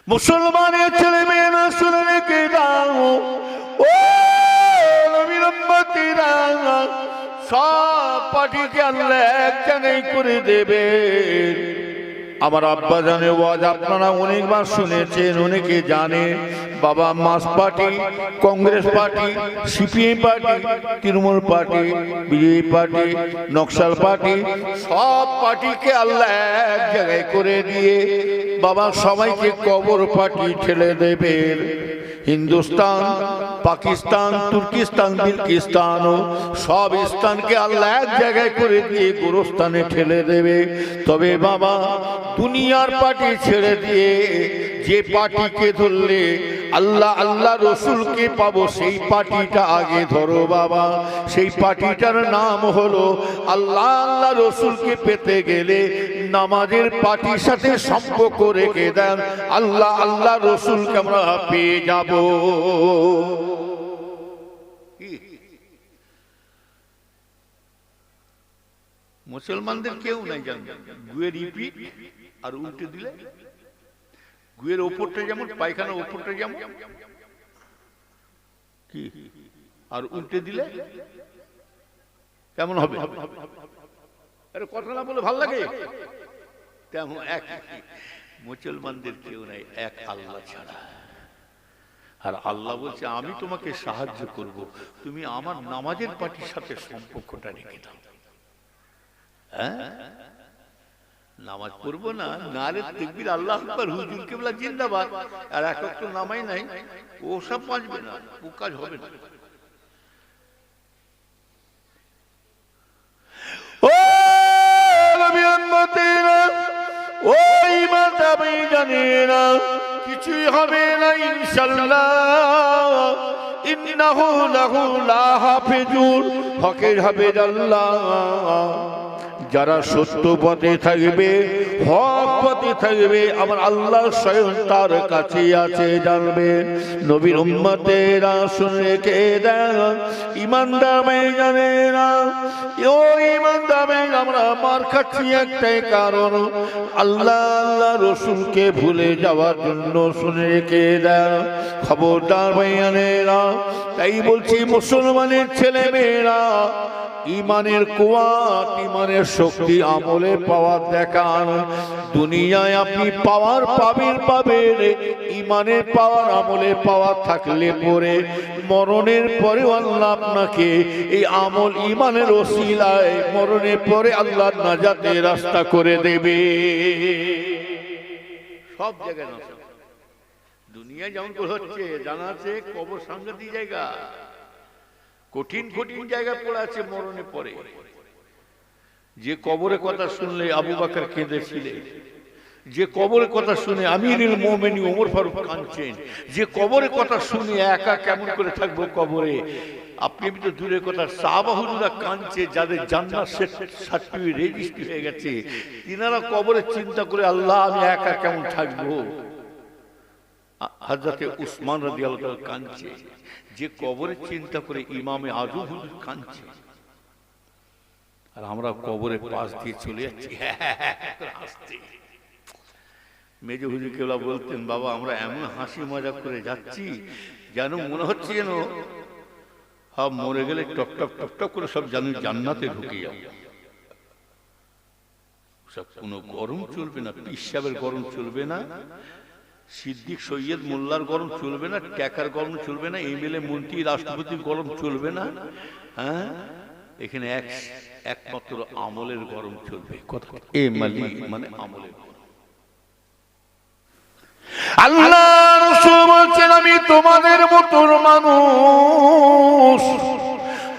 মুসলমানের ছেলে মেয়েরা শুনে রেখে দাও, ও নবীর উম্মতিরা, সব পার্টিকে আল্লাহ এক জায়গায় করে দেবে। আমার আব্বা জানে ওয়াজ আপনারা অনেকবার শুনেছেন, অনেকে জানে। বাবা মাস party, Congress party, CPM party, Trinamool party, BJP party, Naxal party, সব পার্টিকে আল্লাহ এক জায়গায় করে দিয়ে বাবা সবাইকে কবর পার্টি ঠেলে দেবে। হিন্দুস্তান, পাকিস্তান, তুর্কিস্তান, বিলকিস্তান, সব স্থানকে আল্লাহ এক জায়গায় করে দিয়ে গোরস্থানে ঠেলে দেবে। তবে বাবা দুনিয়ার পার্টি ছেড়ে দিয়ে যে পার্টিকে ধরলে আল্লাহ আল্লাহ রসুলকে পাবো, সেই পার্টিটা আগে ধরো বাবা। সেই পার্টিটার নাম হলো আল্লাহ আল্লাহ রসুলকে পেতে গেলে নামাজের পার্টির সাথে সম্পর্ক রেখে দেন, আল্লাহ আল্লাহ রসুলকে আমরা পেয়ে যাব। মুসলমানদের কেউ নাই জানবে গুয়ের রিপিট আর উল্টে দিলে গুয়ের ওপরটা যেমন, পায়খানার ওপরটা যেমন কি, আর উল্টে দিলে কেমন হবে? আরে কথা না বলে ভাল লাগে। তেমন এক মুসলমানদের কেউ নাই এক আল্লাহ ছাড়া। আর আল্লাহ বলছে আমি তোমাকে সাহায্য করব, তুমি আমার নামাজের পার্টির সাথে সম্পর্কটা রেখে দাও। হ্যাঁ, নামাজ পড়বো না, নারে তাকবীর আল্লাহু আকবার হুজুর কেবলা জিন্দাবাদ, আর এক ওয়াক্ত নামাই নাই, ও সব বাঁচবে না, ও কাজ হবে না। ও নবী উম্মতেরা, ও ঈমান দাবি জানেনা, কিছুই হবে না ইনশাআল্লাহ। ইন্নাহু লাহু লা হাফিজুন, হকের হাফেজ আল্লাহ। যারা সত্য পথে থাকবে, হক পথে থাকবে, আমার আল্লাহ স্বয়ং তার কাছে আছে জানবে। নবীর উম্মতেরা শুনে রেখে দেন, ঈমানদার মেয়ে জানে না, ও ঈমানদার মেয়ে, আমরা মার খাচ্ছি একটাই কারণ, আল্লাহ আল্লাহ রসুলকে ভুলে যাওয়ার জন্য। শুনে রেখে দেন খবরদার মেয়েরা। তাই বলছি মুসলমানের ছেলে মেয়েরা, ইমানের কুয়াত, ইমানের শক্তি আমলে পাওয়ার দেখান। দুনিয়ায় আপনি পাওয়ার পাবেন, ইমানের পাওয়ার আমলে পাওয়ার থাকলে পরে মরণের পরে আল্লাহ আপনাকে এই আমল ইমানের ওসিলায় মরণের পরে আল্লাহ নাজাতের রাস্তা করে দেবে। সব জায়গায় দুনিয়ায় যেমন হচ্ছে জানা আছে, কবর সাংঘাতিক জায়গা, কঠিন কঠিন জায়গা পড়ে আছে মরণে পরে। যে কবরের কথা শুনলে আবু বকর কেঁদেছিলেন, যে কবরের কথা শুনে আমিরুল মুমিনিন ওমর ফারুক কাঁদছেন, যে কবরের কথা শুনে একা কেমন করে থাকবো কবরে, আপনি তো দূরের কথা সাহাবা হুজুররা কাঁদছে, যাদের জান্নাত সার্টিফিকেট রেজিস্ট্রি হয়ে গেছে, তিনারা কবরের চিন্তা করে আল্লাহ আমি একা কেমন থাকবো। হযরতে উসমান রাদিয়াল্লাহু তাআলা কাঁদছে, যে কবরের চিন্তা করে ইমামে আজম হুজুর কাঁদছে, আর আমরা কবরের পাশ দিয়ে চলে যাচ্ছি হাসতে। মেজো হুজুর কেবলা বলতেন, বাবা আমরা এমন হাসি মজা করে যাচ্ছি যেন মনে হচ্ছে যেন সব মরে গেলে টপ টপ টপ টপ করে সব জানি জান্নাতে ঢুকে যাবো। সব কোনো গরম চলবে না, পীর সাহেবের গরম চলবে না, সিদ্দিক সৈয়দ মোল্লার গরম চলবে না, ট্যাকার গরম চলবে না, এমএলএ মন্ত্রী রাষ্ট্রপতির গরম চলবে না। হ্যাঁ, এখানে একমাত্র আমলের গরম চলবে। কথা এ মালি মানে আমলের। আল্লাহ রাসূল বলেন, আমি তোমাদের মতো মানুষ,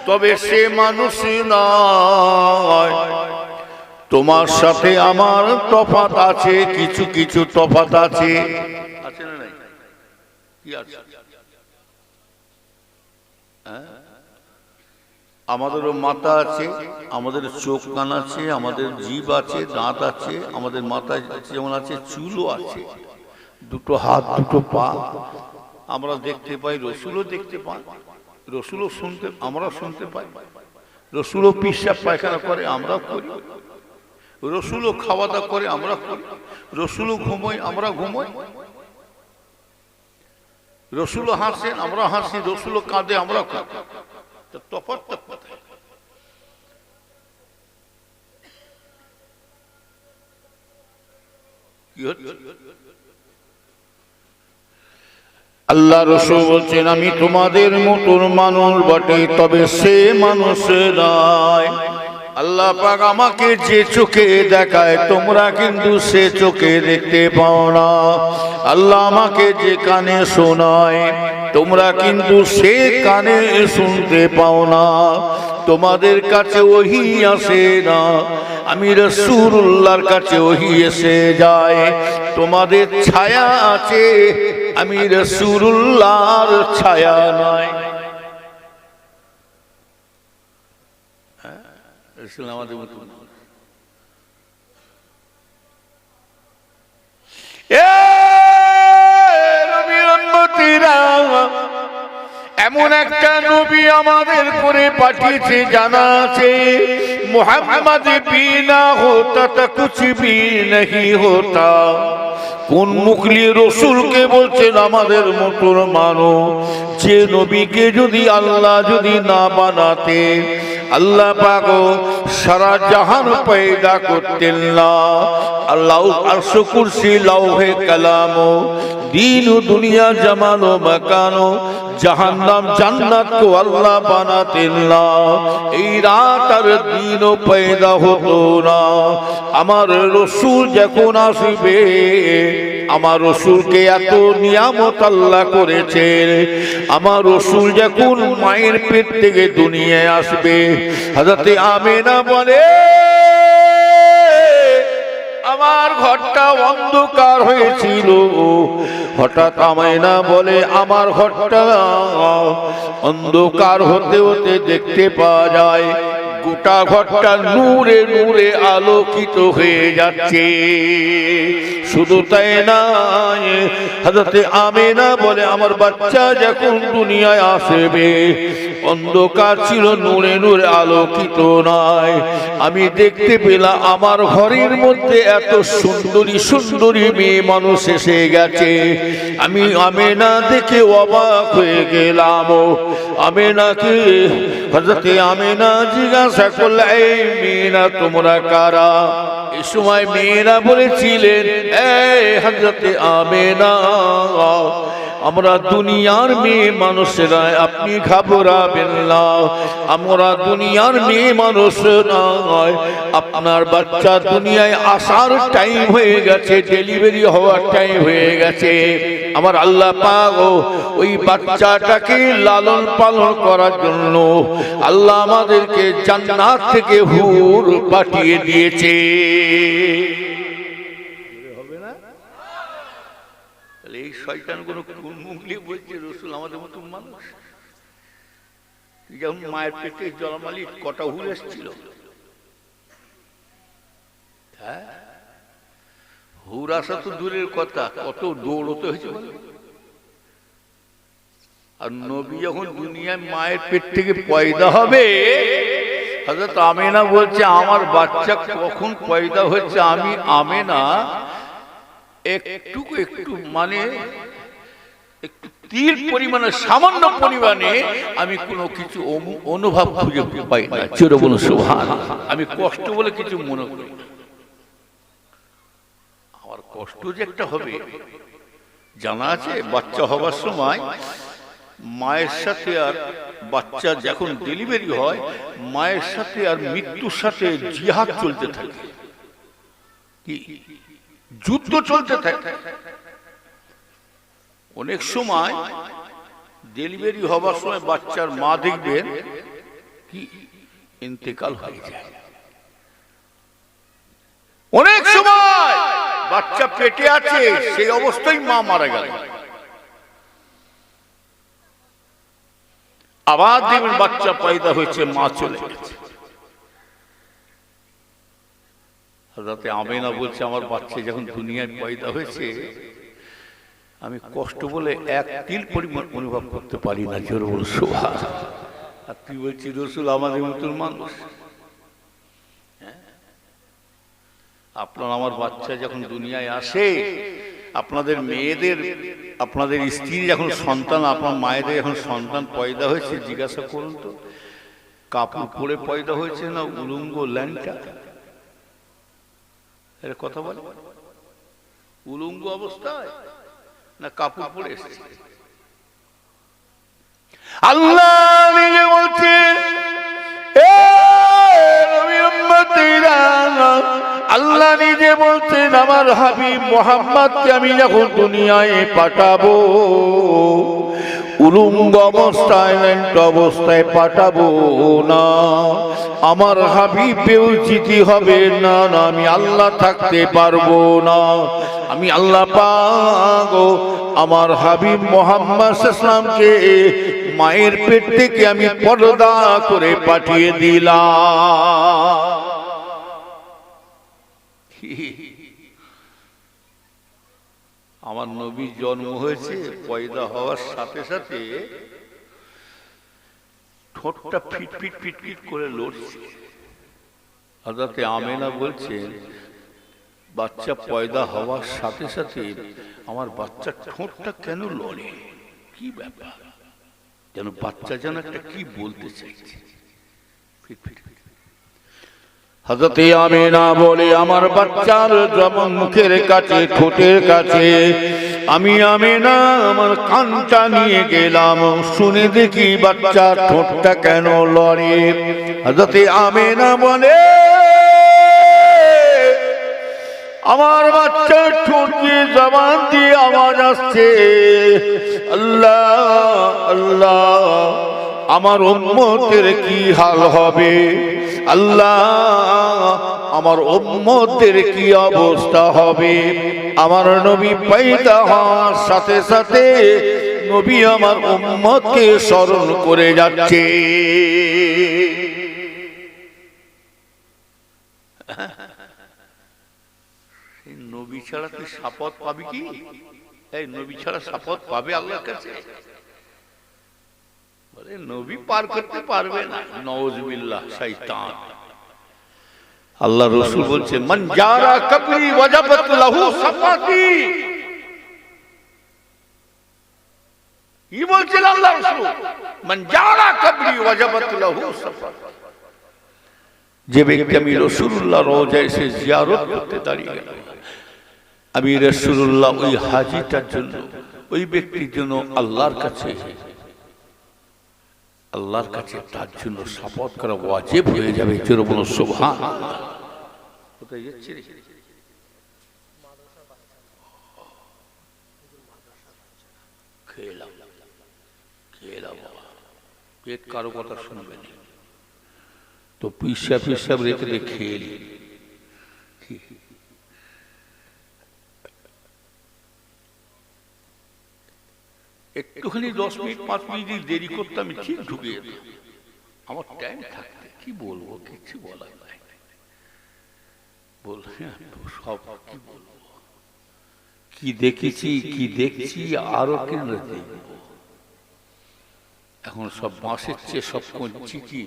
তবে সে মানুষ নয়, তোমার সাথে আমার তফাৎ আছে, কিছু কিছু তফাৎ আছে। আছে না নাই? কি আছে? আমাদেরও মাথা আছে, আমাদের চোখ কান আছে, আমাদের জিভ আছে, দাঁত আছে, আমাদের মাথায় যেমন আছে চুলও আছে, দুটো হাত দুটো পা আমরা দেখতে পাই, রসুলও দেখতে পাই, রসুলও শুনতে, আমরা শুনতে পাই, রসুলও পেশাব পায়খানা করে, আমরাও করি, রসুলও খাওয়া দাওয়া করে, আমরা করি, রসুলও ঘুমোই, আমরা ঘুমোই। রসুলও হাসেন, আমরা হাসি, রসুলও কাঁদে, আমরা কাঁদি। তফাৎটা কোথায়? কি হচ্ছে? আল্লাহ রসূল বলছেন, আমি তোমাদের মতন মানুষ বটে, তবে সে মানুষ নয়। আল্লাহ পাক আমাকে যে চোখে দেখায় তোমরা কিন্তু সে চোখে দেখতে পাও না। আল্লাহ আমাকে যে কানে শোনায় তোমরা কিন্তু সে কানে শুনতে পাও না। তোমাদের কাছে ওহী আসে না, আমি রাসূলুল্লাহর কাছে ওহী এসে যায়। তোমাদের ছায়া আছে, আমি রাসূলুল্লাহর ছায়া নাই। আমাদের মতো এমন একটা নবী আমাদের করে পাঠিয়েছে, জানা আছে মুহাম্মদ বিনা হোতা তা কুছ ভি নহি হোতা। কোন মুখলি রসুলকে বলছেন আমাদের মতন মানো, যে নবীকে যদি আল্লাহ যদি না বানাতে আল্লাহ পাক সারা জাহান পয়দা করতেন না। আল্লাহ আরশ কুরসি লৌহে কালাম दीन दुनिया जमानो मकानो जहन्नम जन्नत को अल्लाह बनाते ना रात और दिनो पैदा होतो ना आमार रसूल जखन आसबे आमार रसूल के एत नियामत अल्लाह करेছেন आमार रसूल जखन माয়ের পেট থেকে দুনিয়ায় আসবে হযরত আমিনা বলে আমার ঘরটা অন্ধকার হয়েছিল হঠাৎ আমিনা বলে আমার ঘরটা অন্ধকার হতে হতে দেখতে পাওয়া যায় গোটা ঘরটা নূরে নূরে আলোকিত হয়ে যাচ্ছে শুধু তাই না হযরত আমিনা বলে আমার বাচ্চা যখন দুনিয়ায় আসবে অন্ধকার ছিল নূরে নূরে আলোকিত নয় আমি দেখতে পেলাম আমার ঘরের মধ্যে এত সুন্দরী সুন্দরী মেয়ে মানুষ এসে গেছে আমি আমিনা দেখে অবাক হয়ে গেলাম আমিনাকে হযরত আমিনা জিজ্ঞাসা করলেন এই মেয়েরা তোমরা কারা এই সময় মেয়েরা বলেছিলেন এই হযরত আমিনা আমরা দুনিয়ার মেয়ে মানুষেরা আপনি ঘাবড়াবেন না আমরা দুনিয়ার মেয়ে মানুষ নয় আপনার বাচ্চা দুনিয়ায় আসার টাইম হয়ে গেছে ডেলিভারি হওয়ার টাইম হয়ে গেছে আমার আল্লাহ পাক ওই বাচ্চাটাকে লালন পালন করার জন্য আল্লাহ আমাদেরকে জান্নাত থেকে হুর পাঠিয়ে দিয়েছে এই শয়তানগুলো কোন মুখ নিয়ে বলছে রসুল আমাদের মতো মানুষ যেমন মায়ের পেটে জন্মালি কটা হুল এসেছিল হ্যাঁ হুর আসা তো দূরের কথা কত দৌড়তে হয়েছে আর নবী যখন দুনিয়ায় মায়ের পেট থেকে পয়দা হবে হযরত আমিনা বলছে আমার বাচ্চা কখন পয়দা হচ্ছে আমি আমিনা একটু একটু মানে একটু তিল পরিমাণে সামান্য পরিমাণে আমি কোনো কিছু অনুভব খুঁজে পাই না চির বলুন সুবহানাল্লাহ আমি কষ্ট বলে কিছু মনে করি আমার কষ্ট যে একটা হবে জানা আছে বাচ্চা হবার সময় মায়ের সাথে আর বাচ্চা যখন ডেলিভারি হয় মায়ের সাথে আর মৃত্যুর সাথে জিহাদ চলতে থাকে কি যুদ্ধ চলতে থাকে অনেক সময় ডেলিভারি হবার সময় বাচ্চার মা দেখবেন কি ইন্তেকাল হয়ে যায় অনেক সময় বাচ্চা পেটে আছে সেই অবস্থায় মা মারা গেল আবার দেখবেন বাচ্চা পয়দা হয়েছে মা চলে গেছে হযরত আমিনা বলছে আমার বাচ্চা যখন দুনিয়ায় পয়দা হয়েছে আমি কষ্ট বলে এক তিল পরিমাণ অনুভব করতে পারি না জোর বল সুবহানাল্লাহ আর তুই বলছি রসুল আমাদের মতন মানুষ আপনার আমার বাচ্চা যখন দুনিয়ায় আসে আপনাদের মেয়েদের, আপনাদের স্ত্রীর যখন সন্তান, আপনার মায়েদের যখন সন্তান পয়দা হয়েছে, জিজ্ঞাসা করুন তো কাপড় পরে পয়দা হয়েছে না উলঙ্গ ল্যাংটা? এর কথা বলে, উলঙ্গ অবস্থায় না কাপড় পরে এসেছে? আল্লাহ নিজে বলছেন, আল্লাহ নিজে বলছেন আমার হাবিব মুহাম্মদকে আমি যখন দুনিয়ায় পাঠাবো, উলঙ্গ অবস্থায় ল্যাংট অবস্থায় পাঠাবো না। আমার হাবিব বেউচিতি হবে না, আমি আল্লাহ থাকতে পারবো না। আমি আল্লাহ পাক আমার হাবিব মুহাম্মদ সাল্লাল্লাহু আলাইহি ওয়াসাল্লামকে মায়ের পেট থেকে আমি পর্দা করে পাঠিয়ে দিলাম। আমার নবীর জন্ম হয়েছে, পয়দা হওয়ার সাথে সাথে ঠোঁটটা ফিট ফিট ফিট ফিট করে লড়ছে। হযরত আমেনা বলছেন, বাচ্চা পয়দা হওয়ার সাথে সাথে আমার বাচ্চার ঠোঁটটা কেন লড়ে, কি ব্যাপার? যেন বাচ্চা যেন একটা কি বলতে চাইছে। হযরত আমেনা বলে, আমার বাচ্চার যেমন মুখের কাছে ঠোঁটের কাছে আমি আমেনা আমার কানটা নিয়ে গেলাম, শুনে দেখি বাচ্চার ঠোঁটটা কেন লড়ে। হযরত আমেনা বলে, আমার বাচ্চার ঠোঁট দিয়ে জবান দিয়ে আওয়াজ আসছে, আল্লাহ আল্লাহ, আমার উম্মতের কি হাল হবে, আল্লাহ আমার উম্মতের কি অবস্থা হবে। আমার নবী পয়দা হওয়ার সাথে সাথে নবী আমার উম্মতকে স্মরণ করে যাচ্ছে। নবী ছাড়া তুই শপথ পাবি কি? এই নবী ছাড়া শপথ পাবে আল্লাহর কাছে? বলে নবী পার করতে পারবে না, নাউজুবিল্লাহ, শয়তান। আল্লাহ রাসূল বলছে, মান জারা কবরি ওয়াজাবাত লাহু সাফাতি। কি বলছেন আল্লাহ রাসূল? মান জারা কবরি ওয়াজাবাত লাহু সাফাতি। যে ব্যক্তি আমি রাসূলুল্লাহ রওজায় এসে জিয়ারত করতে দাঁড়িয়ে গেল, আমি রাসূলুল্লাহ ওই হাজীটার জন্য, ওই ব্যক্তির জন্য আল্লাহর কাছে তার জন্য শপথ করা ওয়াজিব হয়ে যাবে। জোরে বলো সুবহানাল্লাহ। কোথায় যাচ্ছে রে? খেলাম বাবা, পেট কারো কথা শুনবে না তো পিসাব রেখে খেয়ে একটুখানি 10 মিনিট 5 মিনিট দেরি করতাম, আমি ঠিক ঢুকে যেতাম। আমার টাইম থাকতে কি বলবো, কিছু বলার নাই। সব কি বলবো, কি দেখেছি, কি দেখছি, আরো কেন দেখবো। এখন সব বাঁশের চেয়ে সব কঞ্চি, কি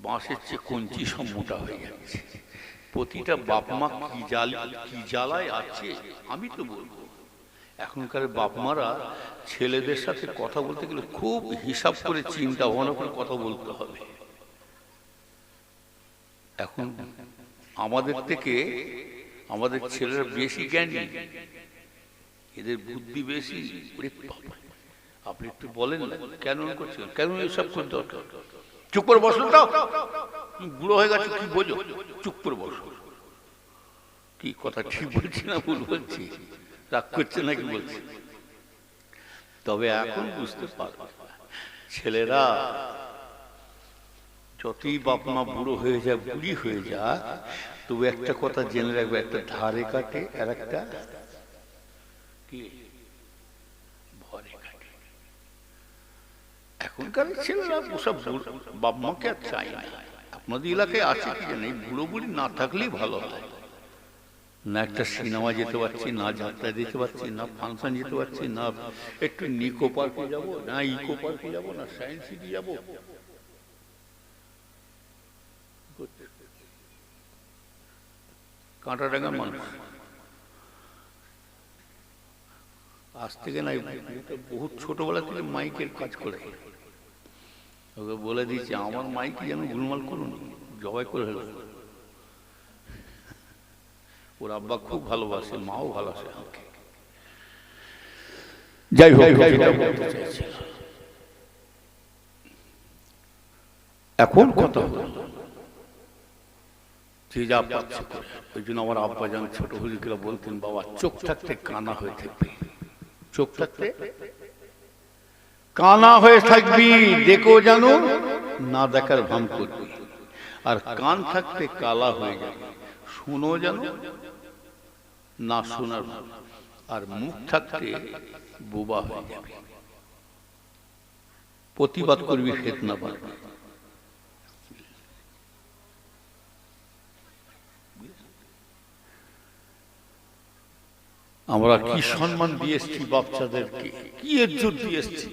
বাঁশের চেয়ে কঞ্চি সব মোটা হয়ে যাচ্ছে। প্রতিটা বাপ মা কি জ্বালায় আছে আমি তো বলবো। এখনকার বাপ মারা ছেলেদের সাথে কথা বলতে গেলে খুব হিসাব করে চিন্তা ভাবনা করে কথা বলতে হবে। এখন আমাদের থেকে আমাদের ছেলেরা বেশি জ্ঞানী, এদের বুদ্ধি বেশি। আপনি একটু বলেন না কেন করছেন, কেন এসব করতে দরকার? চুপ করে বসুন তো, বুড়ো হয়ে গেছে, কি বোঝো, চুপ করে বসো। কি কথা ঠিক বলছি না ভুল বলছি? রাগ করছে নাকি বলছি? তবে এখন বুঝতে পারো, ছেলেরা যতই বাপ মা বুড়ো হয়ে যায়, বুড়ি হয়ে যায়, তবু একটা কথা জেনে রাখবে, একটা ধারে কাটে আর একটা কি ভরে কাটে। এখনকার ছেলেরা ওসব বাপ মাকে আর চাই না। আপনাদের এলাকায় আছে কি জানি, বুড়ো বুড়ি না থাকলেই ভালো হয়। না একটা সিনেমা যেতে পারছি, না যাত্রা যেতে পারছি, না ফাংশন যেতে পারছি, না একটু নিকো পার্কে যাবো, না ইকো পার্কে যাবো, না সায়েন্স সিটি যাবো। কাঁটাডাঙ্গার মানুষ। আজ থেকে নাই, বহুত ছোটবেলা থেকে মাইকের কাজ করে। ওকে বলে দিয়েছে আমার মাইক যেন গুলমাল করুন, জবাই করে হলো। ওর আব্বা খুব ভালোবাসে, মাও ভালোবাসে আমাকে। যাই হোক, এখন কথা যে যা পাচ্ছে করে। ওই জন্য আমার আব্বা যান ছোট হুজুররা বলতেন, বাবা চোখ থাকতে কানা হয়ে থাকবে, চোখ থাকতে কানা হয়ে থাকবি, দেখো জানো না দেখার ভান করবি। আর কান থাকতে কালা হয়ে যাবে, শুনো জানো না শোনার ভান। আর মুখ থাকতে বোবা হয়ে যাবে, প্রতিবাদ করবি ফিতনা পারবি। আমরা কি সম্মান দিয়ে এসছি বাচ্চাদেরকে, কি ইজ্জত দিয়ে এসছি।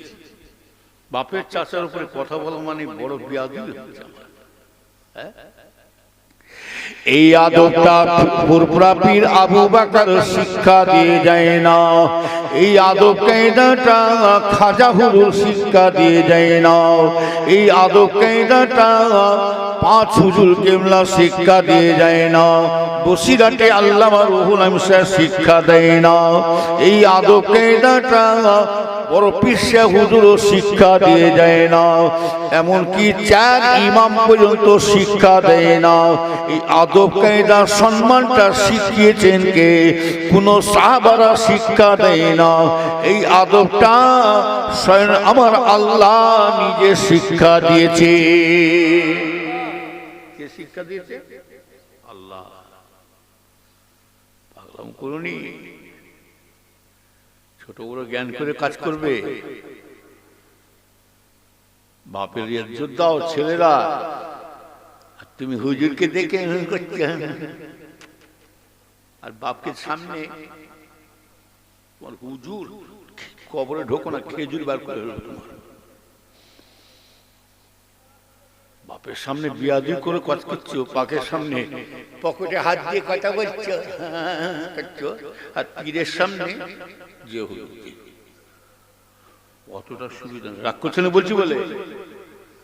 বাপের চাচার উপরে কথা বলা মানে বড় বিয়াদবি হচ্ছে। এই আদবটা ফুরফুরা পীর আবু বকর শিক্ষা দিয়ে যায় না, এই আদব কায়দাটা খাজা হুজুর শিক্ষা দিয়ে যায় না, এই আদব কায়দাটা পাঁচ হুজুর কেবলা শিক্ষা দিয়ে যায় না, বসিরাটে আল্লামা রুহুল আমিন সাহেব শিক্ষা দেয় না, এই আদব কায়দাটা বড় পীর সাহেব হুজুরও শিক্ষা দিয়ে যায় না, এমনকি চার ইমাম পর্যন্ত শিক্ষা দেয় না। এই আদব কায়দার সম্মানটা শিখিয়েছেন কে? কোন সাহাবারা শিক্ষা দেয় না। এই আদবটা স্বয়ং আমার আল্লাহ নিজে শিক্ষা দিয়েছে। কে শিক্ষা দিয়েছে? আল্লাহ। পাগলাম করুনি, ছোট বড় জ্ঞান করে কাজ করবে। বাপের ইজ্জত দাও ছেলেরা, তুমি হুজুরকে দেখে আর বাপকে সামনে তোমার হুজুর কবরে ঢোকো না, খেজুর বার করে হলো তোমার। বাপের সামনে বিয়াদি করে কাজ করছো, পাকের সামনে পকেটে হাত দিয়ে কথা বলছো, আর পীরের সামনে যে অতটা সুবিধা রাগ করছে না বলছি বলে।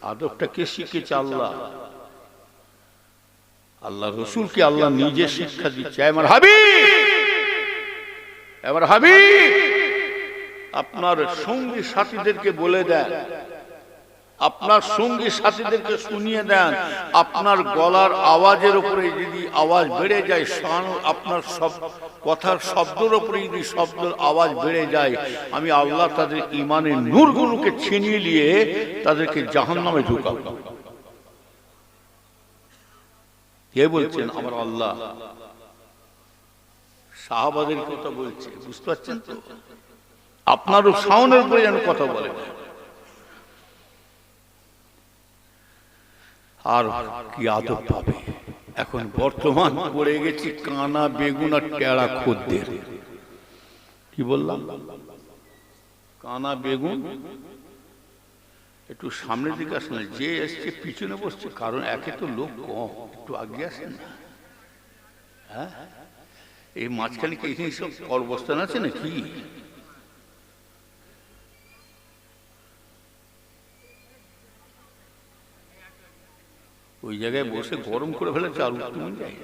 আদবটা কে শিখেছে? আল্লাহ। আল্লাহ রসুলকে আল্লাহ নিজে শিক্ষা দিচ্ছে। আমার হাবিব, আমার হাবিব আপনার সঙ্গী সাথীদেরকে বলে দেন, আপনার সঙ্গী সাথীদেরকে শুনিয়ে দেন, আপনার গলার আওয়াজের উপরে যদি আওয়াজ বেড়ে যায়, আপনার সব কথার শব্দের উপরে যদি শব্দের আওয়াজ বেড়ে যায়, আমি আল্লাহ তাদের ইমানের নূরগুলোকে ছিনিয়ে নিয়ে তাদেরকে জাহান্নামে ঢুকাবো। কে বলছেন? আমার আল্লাহ। সাহাবাদের কথা বলছে, বুঝতে পারছেন তো? আপনারও সাউনের উপরে যেন কথা বলে। আর কি আদব পাবে? এখন বর্তমান পড়ে গেছি কানা বেগুন আর টেরা খদ্দের। কি বললাম? কানা বেগুন। একটু সামনের দিকে আসেন, যে এসছে পিছনে বসছে, কারণ একে তো লোক কম, একটু আগে আসেন না। হ্যাঁ, এই মাঝখানে কি এখানে সব অবস্থান আছে নাকি? ওই জায়গায় বসে গরম করে ফেলেছে আর উত্তম যায়।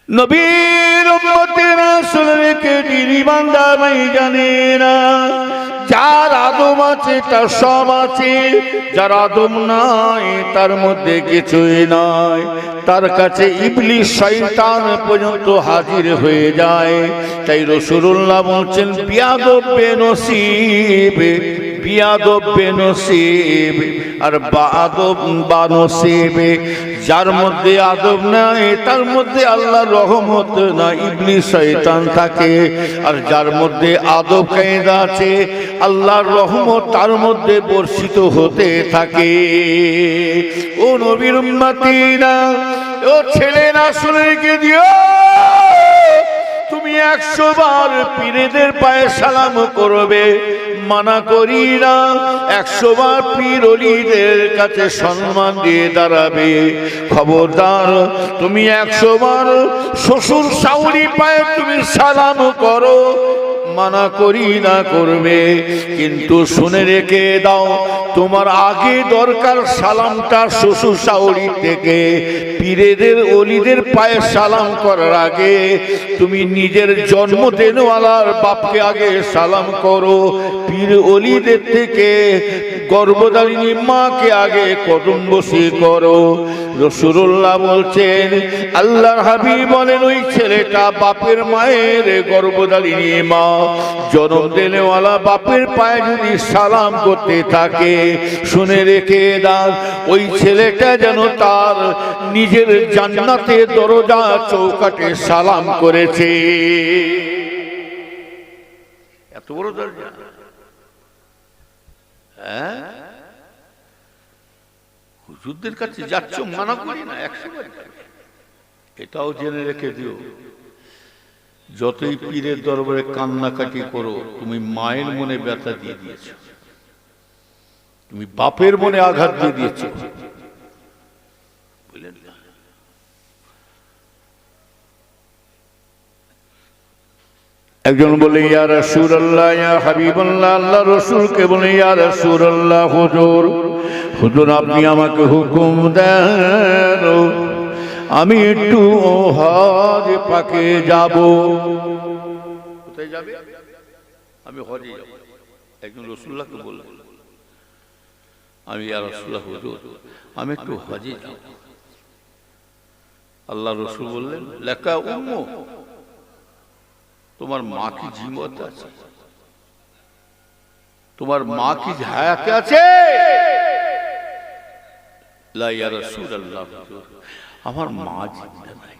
নবীর উম্মতেরা শুনলেকে দিদি বান্দা নাই জানে না, যার আদম আছে তার সব আছে, যার আদম নাই তার মধ্যে কিছুই নাই। তার কাছে ইবলিস শয়তান পর্যন্ত হাজির হয়ে যায়। তাই রাসূলুল্লাহ বলছেন, বিয়াদব বেনসিব, বিয়াদব বেনসিব আর বাদব বানসিব। যার মধ্যে আদব নাই তার মধ্যে আল্লাহর রহমত না, ইবলিস শয়তান থাকে। আর যার মধ্যে আদব কায়দা আছে, আল্লাহর রহমত তার মধ্যে বর্ষিত হতে থাকে। ও নবীর উম্মতিরা, ও ছেলেরা, শুনে রেখে দিও, তুমি 100 বার পীরেদের পায়ে সালাম করবে, মানা করি না, 100 বার পীর ওলিদের কাছে সম্মান দিয়ে দাঁড়াবে। খবরদার তুমি 100 বার শ্বশুর শাশুড়ি পায়ে তুমি সালাম করো, মানা করি না করবে, কিন্তু শুনে রেখে দাও তোমার আগে দরকার সালামটা শ্বশুর শাশুড়ি থেকে। পীরেদের ওলিদের পায়ে সালাম করার আগে তুমি নিজের জন্ম দেনওয়ালার বাপকে আগে সালাম করো। পীর ওলিদের থেকে গর্ভধারিণী মাকে আগে কদম বসি করো। রাসূলুল্লাহ বলছেন, আল্লাহর হাবিব বলেন, ওই ছেলেটা বাপের মায়ের গর্ভধারিণী মা জন্ম দেনেওয়ালা বাপের পায়ে যদি সালাম করতে থাকে, শুনে রেখে দাও ওই ছেলেটা যেন তার নিজের জান্নাতের দরজা চৌকাঠে সালাম করেছে। এত বড় দরজা, হ্যাঁ? হুজুরদের কাছে যাচ্ছ, মানা করি না 100 বার। এটাও জেনে রেখে দিও, যতই পীরের দরবারে কান্নাকাটি করো, তুমি মায়ের মনে ব্যথা দিয়ে দিয়েছ, তুমি বাপের মনে আঘাত দিয়ে দিয়েছ। বুঝলেন না? একজন বলে, ইয়া রাসূলুল্লাহ, ইয়া হাবিবাল্লাহ, আল্লাহ রাসূলকে বলে, ইয়া রাসূলুল্লাহ, হুজুর হুজুর আপনি আমাকে হুকুম দেন, আমি একটু হজ পাকে যাব। কোথায় যাবে? আমি হজে যাব। একজন রাসূলুল্লাহকে বললেন, আমি ইয়া রাসূলুল্লাহ হুজুর আমি একটু হজে যাব। আল্লাহ রাসূল বললেন, লাকা উম্মু, তোমার মা কি জীবত আছে? তোমার মা কি হায়াতে আছে? লা ইয়া রাসূলুল্লাহ, আমার মা জিন্দা নাই।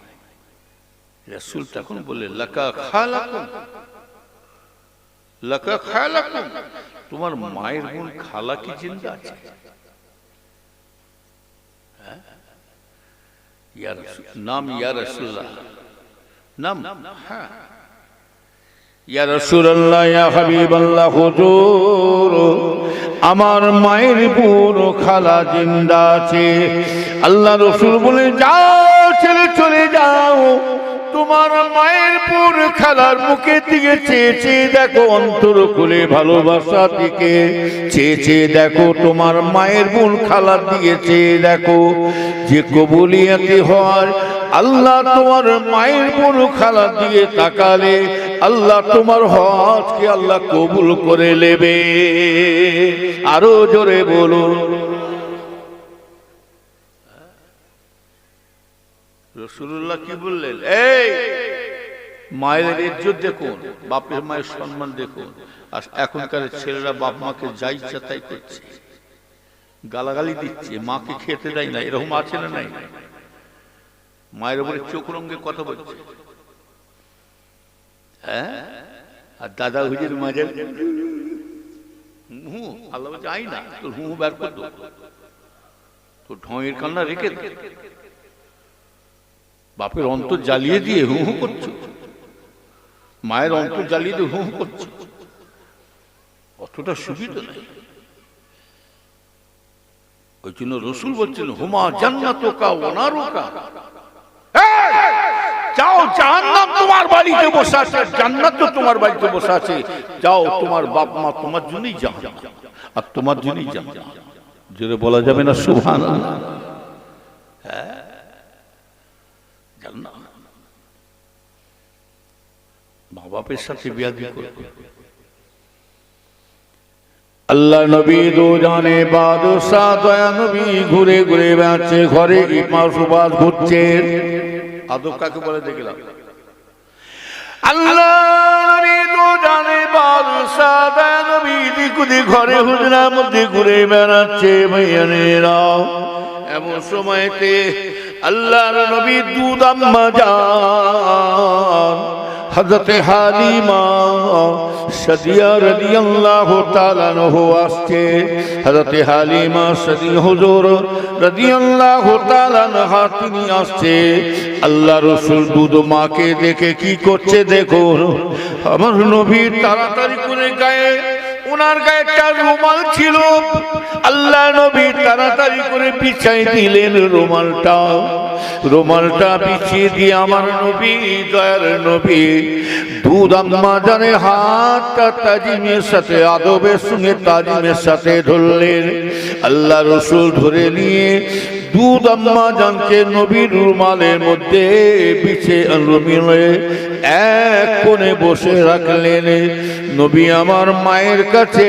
রাসূল তখন বলে, লাকা খালাকুম, লাকা খালাকুম, তোমার মায়ের বোন খালা কি জিন্দা আছে? ইয়া রাসূল, নাম ইয়া রাসূলুল্লাহ, নাম, হ্যাঁ। ইয়া রাসূলুল্লাহ, ইয়া হাবিবাল্লাহ, হুজুর আমার মায়ের বোন খালা জিন্দা আছে। আল্লাহ রাসূল বলে, যাও ছেলে, চলে যাও, তোমার মায়ের বোন খালার মুখের দিকে চেয়ে চেয়ে দেখো, অন্তর খুলে ভালোবাসা দিকে চেয়ে চেয়ে দেখো, তোমার মায়ের বোন খালার দিকে চেয়ে দেখো। যে কবুলিয়াতে হয়, আল্লাহ তোমার মায়ের বোন খালার দিকে তাকালে আল্লাহ তোমার হজকে আল্লাহ কবুল করে নেবে। আরো জোরে বলুন। রাসূলুল্লাহ কি বললেন? এই মায়ের ইজ্জত দেখুন, বাপের মায়ের সম্মান দেখুন। আর এখনকার ছেলেরা বাপ মাকে যা ইচ্ছা তাই করছে, গালাগালি দিচ্ছে, মাকে খেতে দেয় না, এরকম আছে না নাই? মায়ের উপরে চোখ রঙে কথা বলছে, হ্যাঁ? আর দাদা হুজুর মাঝে আল্লাহ বলছে, আই না, তোর হু বের কর দো, তোর ঢঙের কান্না রেখে দে। বাপের অন্তর জ্বালিয়ে দিয়ে হু হু করছো, মায়ের অন্তর জ্বালিয়ে দিয়ে হু হু করছো, অতটা সুবিধা নাই। ওই জন্য রাসূল বলছেন, হুমা জান্নাতুকা ওয়া নারুকা, যাও, জান্নাত তোমার বাড়িতে বসে আছে, জান্নাত তো তোমার বাড়িতে বসে আছে, যাও, তোমার বাপ মা তোমার জন্যই জান্নাত, আর তোমার জন্যই জান্নাত। জোরে বলা যাবে না সুবহানাল্লাহ? হ্যাঁ, জান্নাত। মা বাপের সাথে বিয়াদবি করবে। আল্লাহ নবী দো জানে বাদশাহ দয়া নবী ঘুরে ঘুরে বেড়াচ্ছে, ঘরে ইমাম সুবাস ঘুরছে। আদব কাকে বলে দেখলাম? আল্লাহ নবী দো জানে বাদশাহ দয়া নবী দিকুদি ঘরে হুজরার মধ্যে ঘুরে বেড়াচ্ছে। ভাইয়ানেরা, এমন সময়তে আল্লাহর নবী দুধ আম্মা জান হযরত হালিমা সাদিয়া রাদিয়াল্লাহু তাআলা আনহু আসছে। হযরত হালিমা সাদিয়া হুজুর রাদিয়াল্লাহু তাআলা আনহা তিনি আসছে। আল্লাহ রাসূল দুধ মাকে দেখে কি করছে দেখুন। আমার নবী তাড়াতাড়ি করে গায়ে ওনার গায়ে একটা রুমাল ছিল, আল্লাহ নবী তাড়াতাড়ি করে বিছাই দিলেন রুমালটা বিছিয়ে দিয়ে আমার নবী, দয়ার নবী দুধ আম্মা জানের হাতটা তাজিমের সাথে, আদবের সঙ্গে তাজিমের সাথে ধরলেন। আল্লাহ রসুল ধরে নিয়ে দুধ আম্মা জানকে নবীর রুমালের মধ্যে বিছিয়ে রুমিলে এক কোণে বসে রাখলেন। নবী আমার মায়ের কাছে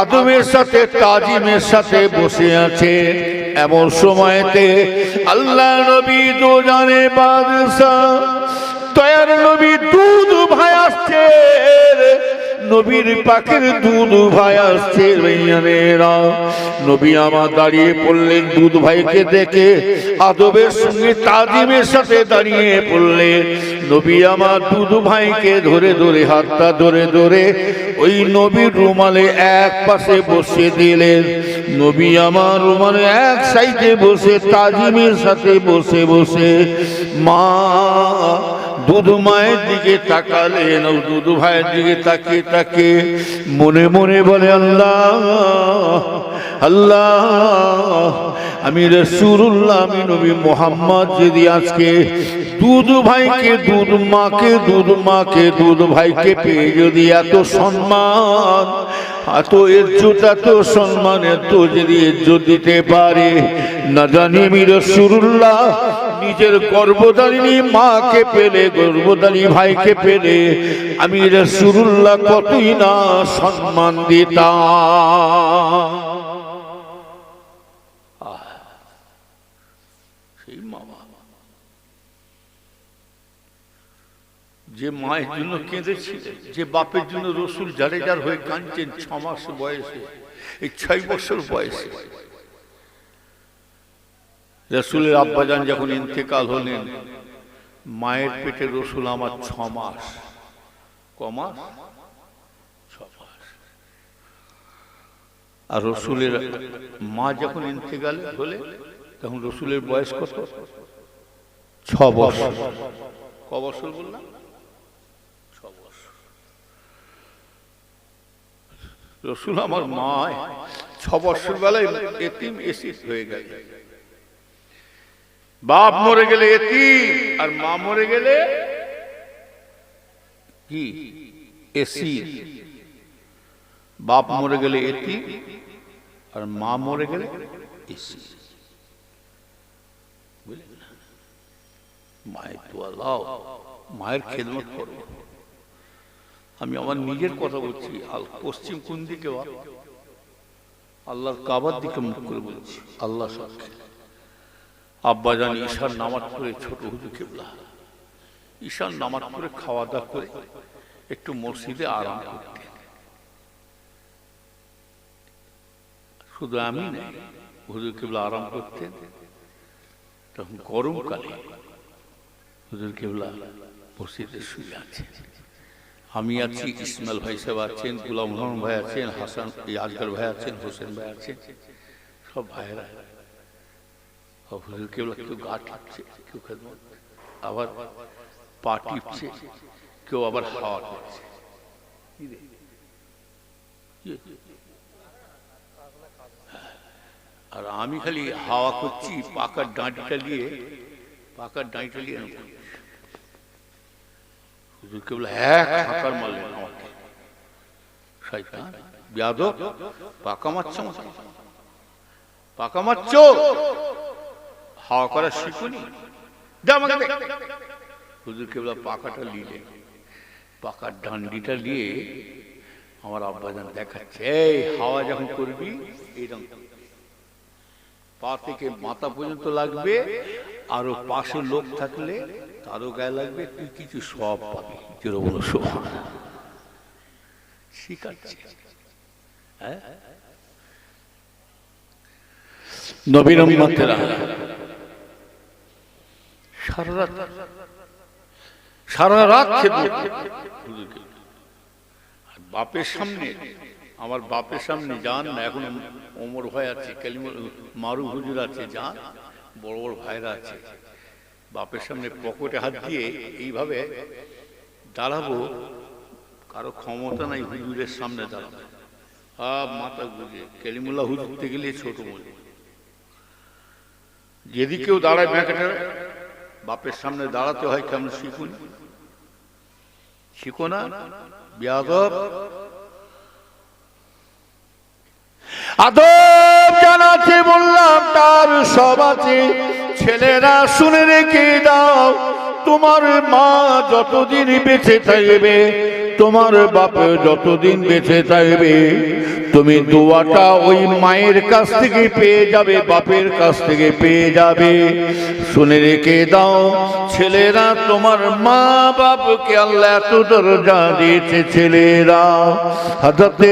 আদবের সাথে তাজিমের সাথে বসে আছে। এমন সময়তে আল্লাহ নবী দো জানে বাদশাহ দয়ার নবী দুধ ভাই আসছে, নবীর পাখির দুধ ভাই আসছে। নবী আমার দাঁড়িয়ে পড়লেন, দুধ ভাইকে দেখে আদবের সঙ্গে তাজিমের সাথে দাঁড়িয়ে পড়লেন। নবী আমার দুধ ভাইকে ধরে ধরে, হাতটা ধরে ধরে ওই নবীর রুমালে এক পাশে বসে দিলেন। নবী আমার রুমালে এক সাইডে বসে তাজিমের সাথে বসে বসে মা দুধ মায়ের দিকে তাকালেন। দুধ ভাইয়ের দিকে তাকিয়ে তাকিয়ে মনে মনে বলে, আল্লাহ আল্লাহ, আমি রাসূলুল্লাহ, আমি নবী মুহাম্মদ যদি আজকে দুধ ভাইকে, দুধ মাকে, দুধ ভাইকে পেয়ে যদি এত সম্মান, এত ইজ্জত, এত সম্মান, এত যদি ইজ্জত দিতে পারে, না জানি আমি রাসূলুল্লাহ নিজের গর্ভধারিণী মাকে পেলে, গর্ভধারিণী ভাইকে পেলে আমি রাসূলুল্লাহ কতই না সম্মান দিতাম। সেই মামা যে মায়ের জন্য কেঁদেছিলেন, যে বাপের জন্য রসুল জারেজার হয়ে কাঁদছেন 6 মাস বয়সে, এই 6 বছর বয়সে রসুলের আব্বাজান যখন ইন্তেকাল হলেন, মায়ের পেটে রসুল আমার 6 মাস। ক মাস? 6 মাস। আর রসুলের মা যখন ইন্তেকাল হলে তখন রসুলের বয়স কত? 6 বছর। ক বছর বললাম? 6 বছর। রসুল আমার মা 6 বছর বেলায় এতিম এসিস হয়ে গেল। বাপ মরে গেলে এতিম, আর মা মরে গেলে কি এসির। বাপ মরে গেলে এতিম, আর মা মরে গেলে এসির। মায়ের দোয়া লাও, মায়ের খেদমত করো। আমি আমার নিজের কথা বলছি। পশ্চিম কোন দিকে? আল্লাহর কাবার দিকে মুখ করে বলছি, আল্লাহ সাক্ষী। আব্বাজান ঈশার নামাজ পড়ে, ছোট হুজুর কিবলা ঈশার নামাজ পড়ে খাওয়া দাওয়া করে একটু মসজিদে আরাম করতেন। শুধু আমি নাই, হুজুর কিবলা আরাম করতেন। তখন গরমকালে হুজুর কিবলা মসজিদে শুয়ে আছেন, আমি আছি, ইসমাইল ভাই সাহেব আছেন, গোলাম রহমান ভাই আছেন, হাসান আজগর ভাই আছেন, হোসেন ভাই আছেন, সব ভাইরা। হুজুর কেবল কেউ গা টিপছে, কেউ খেদমত, আবার পা টিপছে, কেউ আবার হাওয়া করছে। আর আমি খালি হাওয়া করছি, পাকার ডাঁটিটা নিয়ে হুজুর কেবল এক হাঁকার মারলেন আমাকে। শয়তান, বেয়াদব, পাকা মারছো, পাকা মারছো, হাওয়া করা শিখুনি, দে আমাকে দে। হুজুর কেবল পাকাটা নিলেন, পাকার ডান্ডিটা নিয়ে আমার আব্বাজান দেখাচ্ছে, এই হাওয়া যখন করবি এইরকম পা থেকে মাথা পর্যন্ত লাগবে, আরো পাশে লোক থাকলে তারও গায়ে লাগবে, তুই কিছু সব পাবি। যেরকম সব শিখাচ্ছে। নবীর উম্মতেরা সারা রাত বাপের সামনে, আমার বাপের সামনে যান না, এখন ওমর ভাই আছে, মারু হুজুর আছে, যান, বড় বড় ভাইরা আছে। বাপের সামনে পকেটে হাত দিয়ে এইভাবে দাঁড়াবো, কারো ক্ষমতা নাই হুজুরের সামনে দাঁড়াবো। মাথা গুঁজে কেলিমুল্লাহ হুজুরতে গেলে ছোট মনে যেদিকেও দাঁড়ায় ব্যাংকেটার বাপের সামনে দাঁড়াতে হয় কেমন শিখুন শিখো না বেয়াদব আদব জানাতে বললাম তার সব আছে ছেলেরা শুনে রেখে দাও তোমার মা যতদিন বেঁচে থাকবে তোমার বাপ যতদিন বেঁচে থাকবে তুমি দোয়াটা ওই মায়ের কাছ থেকে পেয়ে যাবে বাপের কাছ থেকে পেয়ে যাবে শুনে রেখে দাও ছেলেরা তোমার মা বাপকে আল্লাহ এত দরজা দিয়েছে ছেলেরা হযরতে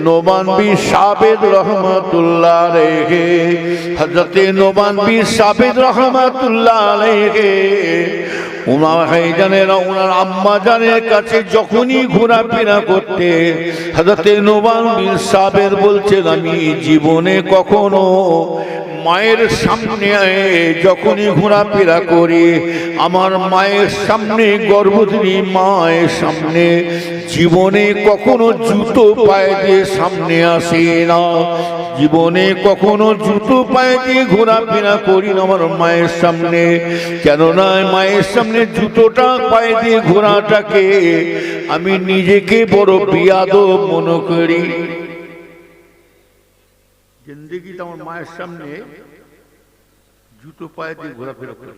নোমান বিন সাবেদ রহমাতুল্লাহ আলাইহি হযরতে নোমান বিন সাবেদ রহমাতুল্লাহ আলাইহি উমা ভাইজানেরা ওনার আম্মা জানের কাছে যখনই ঘোরাফেরা করতে হযরতে নোমান বিন সাবেদ বলছেন আমি জীবনে কখনো মায়ের সামনে যখনই ঘোরাফেরা করি আমার মায়ের সামনে গর্ভবতী মায়ের সামনে জীবনে কখনো জুতো পায়ে দিয়ে সামনে আসে না জীবনে কখনো জুতো পায়ে দিয়ে ঘোরাফেরা করি না আমার মায়ের সামনে কেননা মায়ের সামনে জুতোটা পায়ে দিয়ে ঘোরাটাকে আমি নিজেকে বড় বিয়াদব মনে করি জিন্দেগিতে আমার মায়ের সামনে জুতো পায়ে দিয়ে ঘোরাফেরা করি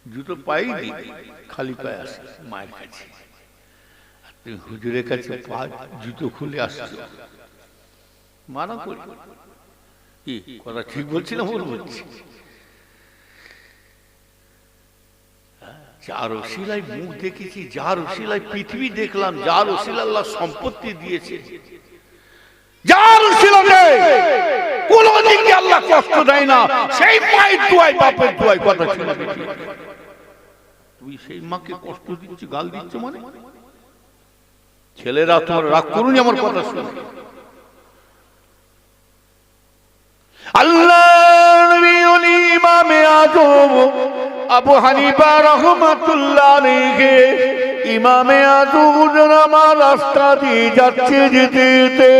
জুতো পায়ে দিই খালি পায়ে আসে মায়ের কাছে তুমি হুজুরের কাছে পা জুতো খুলে আসছো মানা করি কি কথা ঠিক বলছি না ভুল বলছি যার ওসিলায় মুখ দেখেছি যার ওসিলায় পৃথিবী দেখলাম যার ওসিলা আল্লাহ সম্পত্তি দিয়েছে যার ওসিলাতে কোনদিকে আল্লাহ কষ্ট দেয় না সেই মায়ের দোয়ায় বাপের দোয়ায় কথা শুনে তুই সেই মাকে কষ্ট দিচ্ছি গাল দিচ্ছ মানে ছেলেরা তোমার রাগ করুন আমার কথা শুনে আল্লাহ নবী ইমামে আযম আবু হানিফা রাহমাতুল্লাহ আলাইহি ইমামে আযম আমার রাস্তা দিয়ে যাচ্ছে যেতে যেতে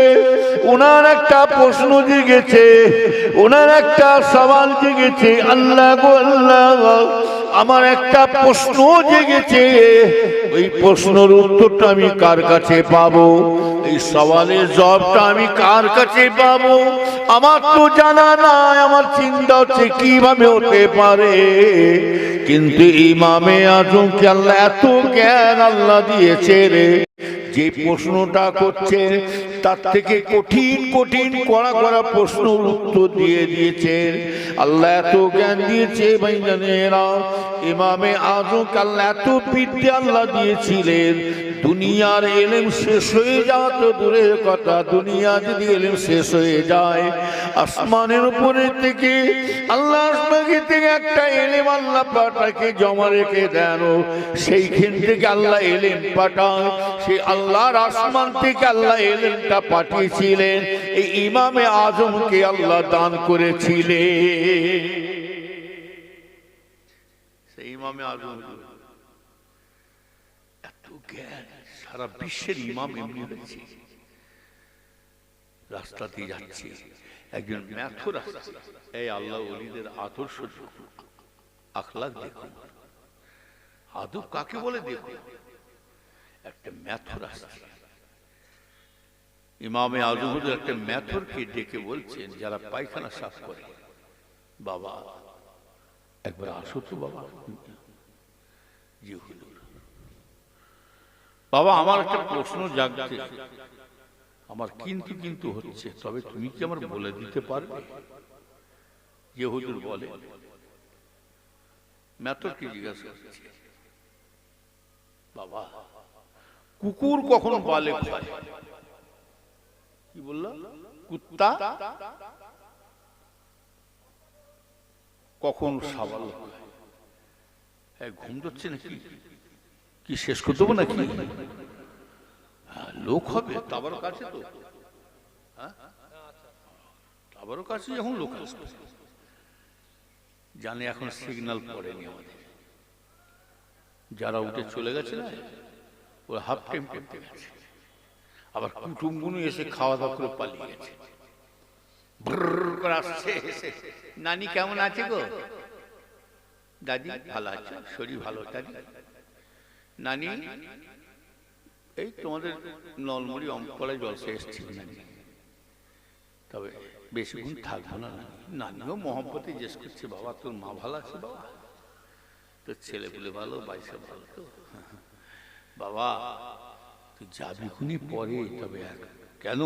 ওনার একটা প্রশ্ন জেগেছে ওনার একটা সওয়াল জেগেছে আল্লাহ গো আল্লাহ আমার একটা প্রশ্ন জেগেছে ওই প্রশ্নের উত্তরটা আমি কার কাছে পাবো এই সওয়ালের জবাবটা আমি কার কাছে পাবো আমার তো জানা নাই আমার চিন্তা হচ্ছে কিভাবে হতে পারে কিন্তু ইমামে আযমকে আল্লাহ এত জ্ঞান আল্লাহ দিয়েছে রে যে প্রশ্নটা করছে তার থেকে কঠিন কঠিন কড়া কড়া প্রশ্নের উত্তর দিয়ে দিয়েছেন আল্লাহ এত জ্ঞান দিয়েছে ভাইজানেরা ইমামে আযমকে আল্লাহ এত বিদ্যা আল্লাহ দিয়েছিলেন দুনিয়ার ইলম শেষ হয়ে যাওয়া তো দূরের কথা দুনিয়া যদি ইলম শেষ হয়ে যায় আসমানের উপরে থেকে আল্লাহ আসমানে থেকে একটা ইলম আল্লাহ পাঠাকে জমা রেখে দেন সেইখান থেকে আল্লাহ ইলম পাঠান সেই আল্লাহর আসমান থেকে আল্লাহ ইলমটা পাঠিয়েছিলেন এই ইমামে আযমকে আল্লাহ দান করেছিলেন সেই ইমামে আযম এত জ্ঞান সারা বিশ্বের ইমাম এমনি হয়েছে রাস্তা দিয়ে যাচ্ছে একজন ম্যাথর এই আল্লাহ ওলিদের আদর্শ আখলাক দেখুন আদব কাকে বলে দেখুন একটা ম্যাথর আসছে ইমামে আযম একটা ম্যাথরকে ডেকে বলছেন যারা পায়খানা সাফ করে বাবা একবার আসো তো বাবা জি হুজুর বাবা আমার একটা প্রশ্ন জাগছে আমার কিন্তু কিন্তু হচ্ছে তবে তুমি কি আমার বলে দিতে পারবে যে হুজুর বলে ম্যাথরকে জিজ্ঞাসা করছে বাবা কুকুর কখন বালেক হয় কি বলল কুত্তা কখন সাবালক হয় ঘুম ধরছে নাকি কি শেষ করে দেবো নাকি লোক হবে তাবার কাছে তো তাবারও কাছে যখন লোক আসবে জানে এখন সিগন্যাল পড়েনি আমাদের যারা উঠে চলে গেছে না ওরা হাফ টাইম করতে গেছে আবার কুটুমগুলো এসে খাওয়া দাওয়া করে পালিয়ে গেছে। করে আসছে এসে, নানি কেমন আছে গো? দাদি ভালো আছে, শরীর ভালো। দাদি, নানি এই তোমাদের নলমুড়ি অঙ্কলায় জলসে এসছি নানি, তবে বেশিক্ষণ থাকবো না। নানিও মহব্বতে জিজ্ঞেস করছে, বাবা তোর মা ভালো আছে? বাবা তোর ছেলে পুলে ভালো, বাইসে ভালো তো? বাবা তুই যাবি খুনি পরে, তবে কেন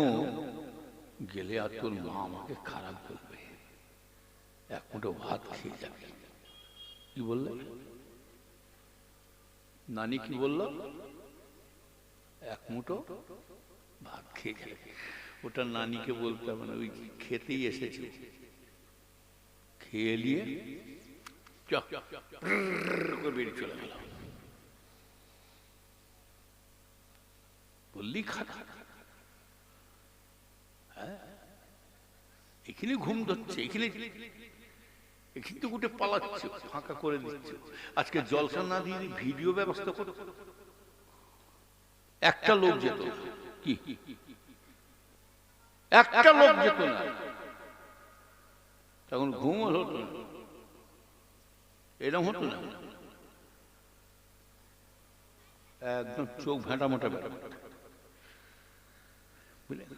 গেলে আর তোর মা আমাকে খারাপ বলবে, এক মুঠো ভাত খেয়ে যাবি। কি বললে নানি? কি বলল? এক মুঠো ভাত খেয়ে যাবে। ওটা নানিকে বলতে হবে না, ওই খেতেই এসেছে। খেয়ে নিয়ে বেরিয়ে চলে গেল। বললি খাতা, হ্যাঁ এখানে ঘুম ধরছে, এখানে কিন্তু গোটে পালাচ্ছে, ফাঁকা করে দিচ্ছে। আজকে জলসা না দিয়ে ভিডিও ব্যবস্থা করো, একটা লোক যেত, কি একটা লোক যেত না, তখন ঘুম হতো না, এরকম হতো না। একদম চোখ ভেঁটা মোটা বেটা, বুঝলেন?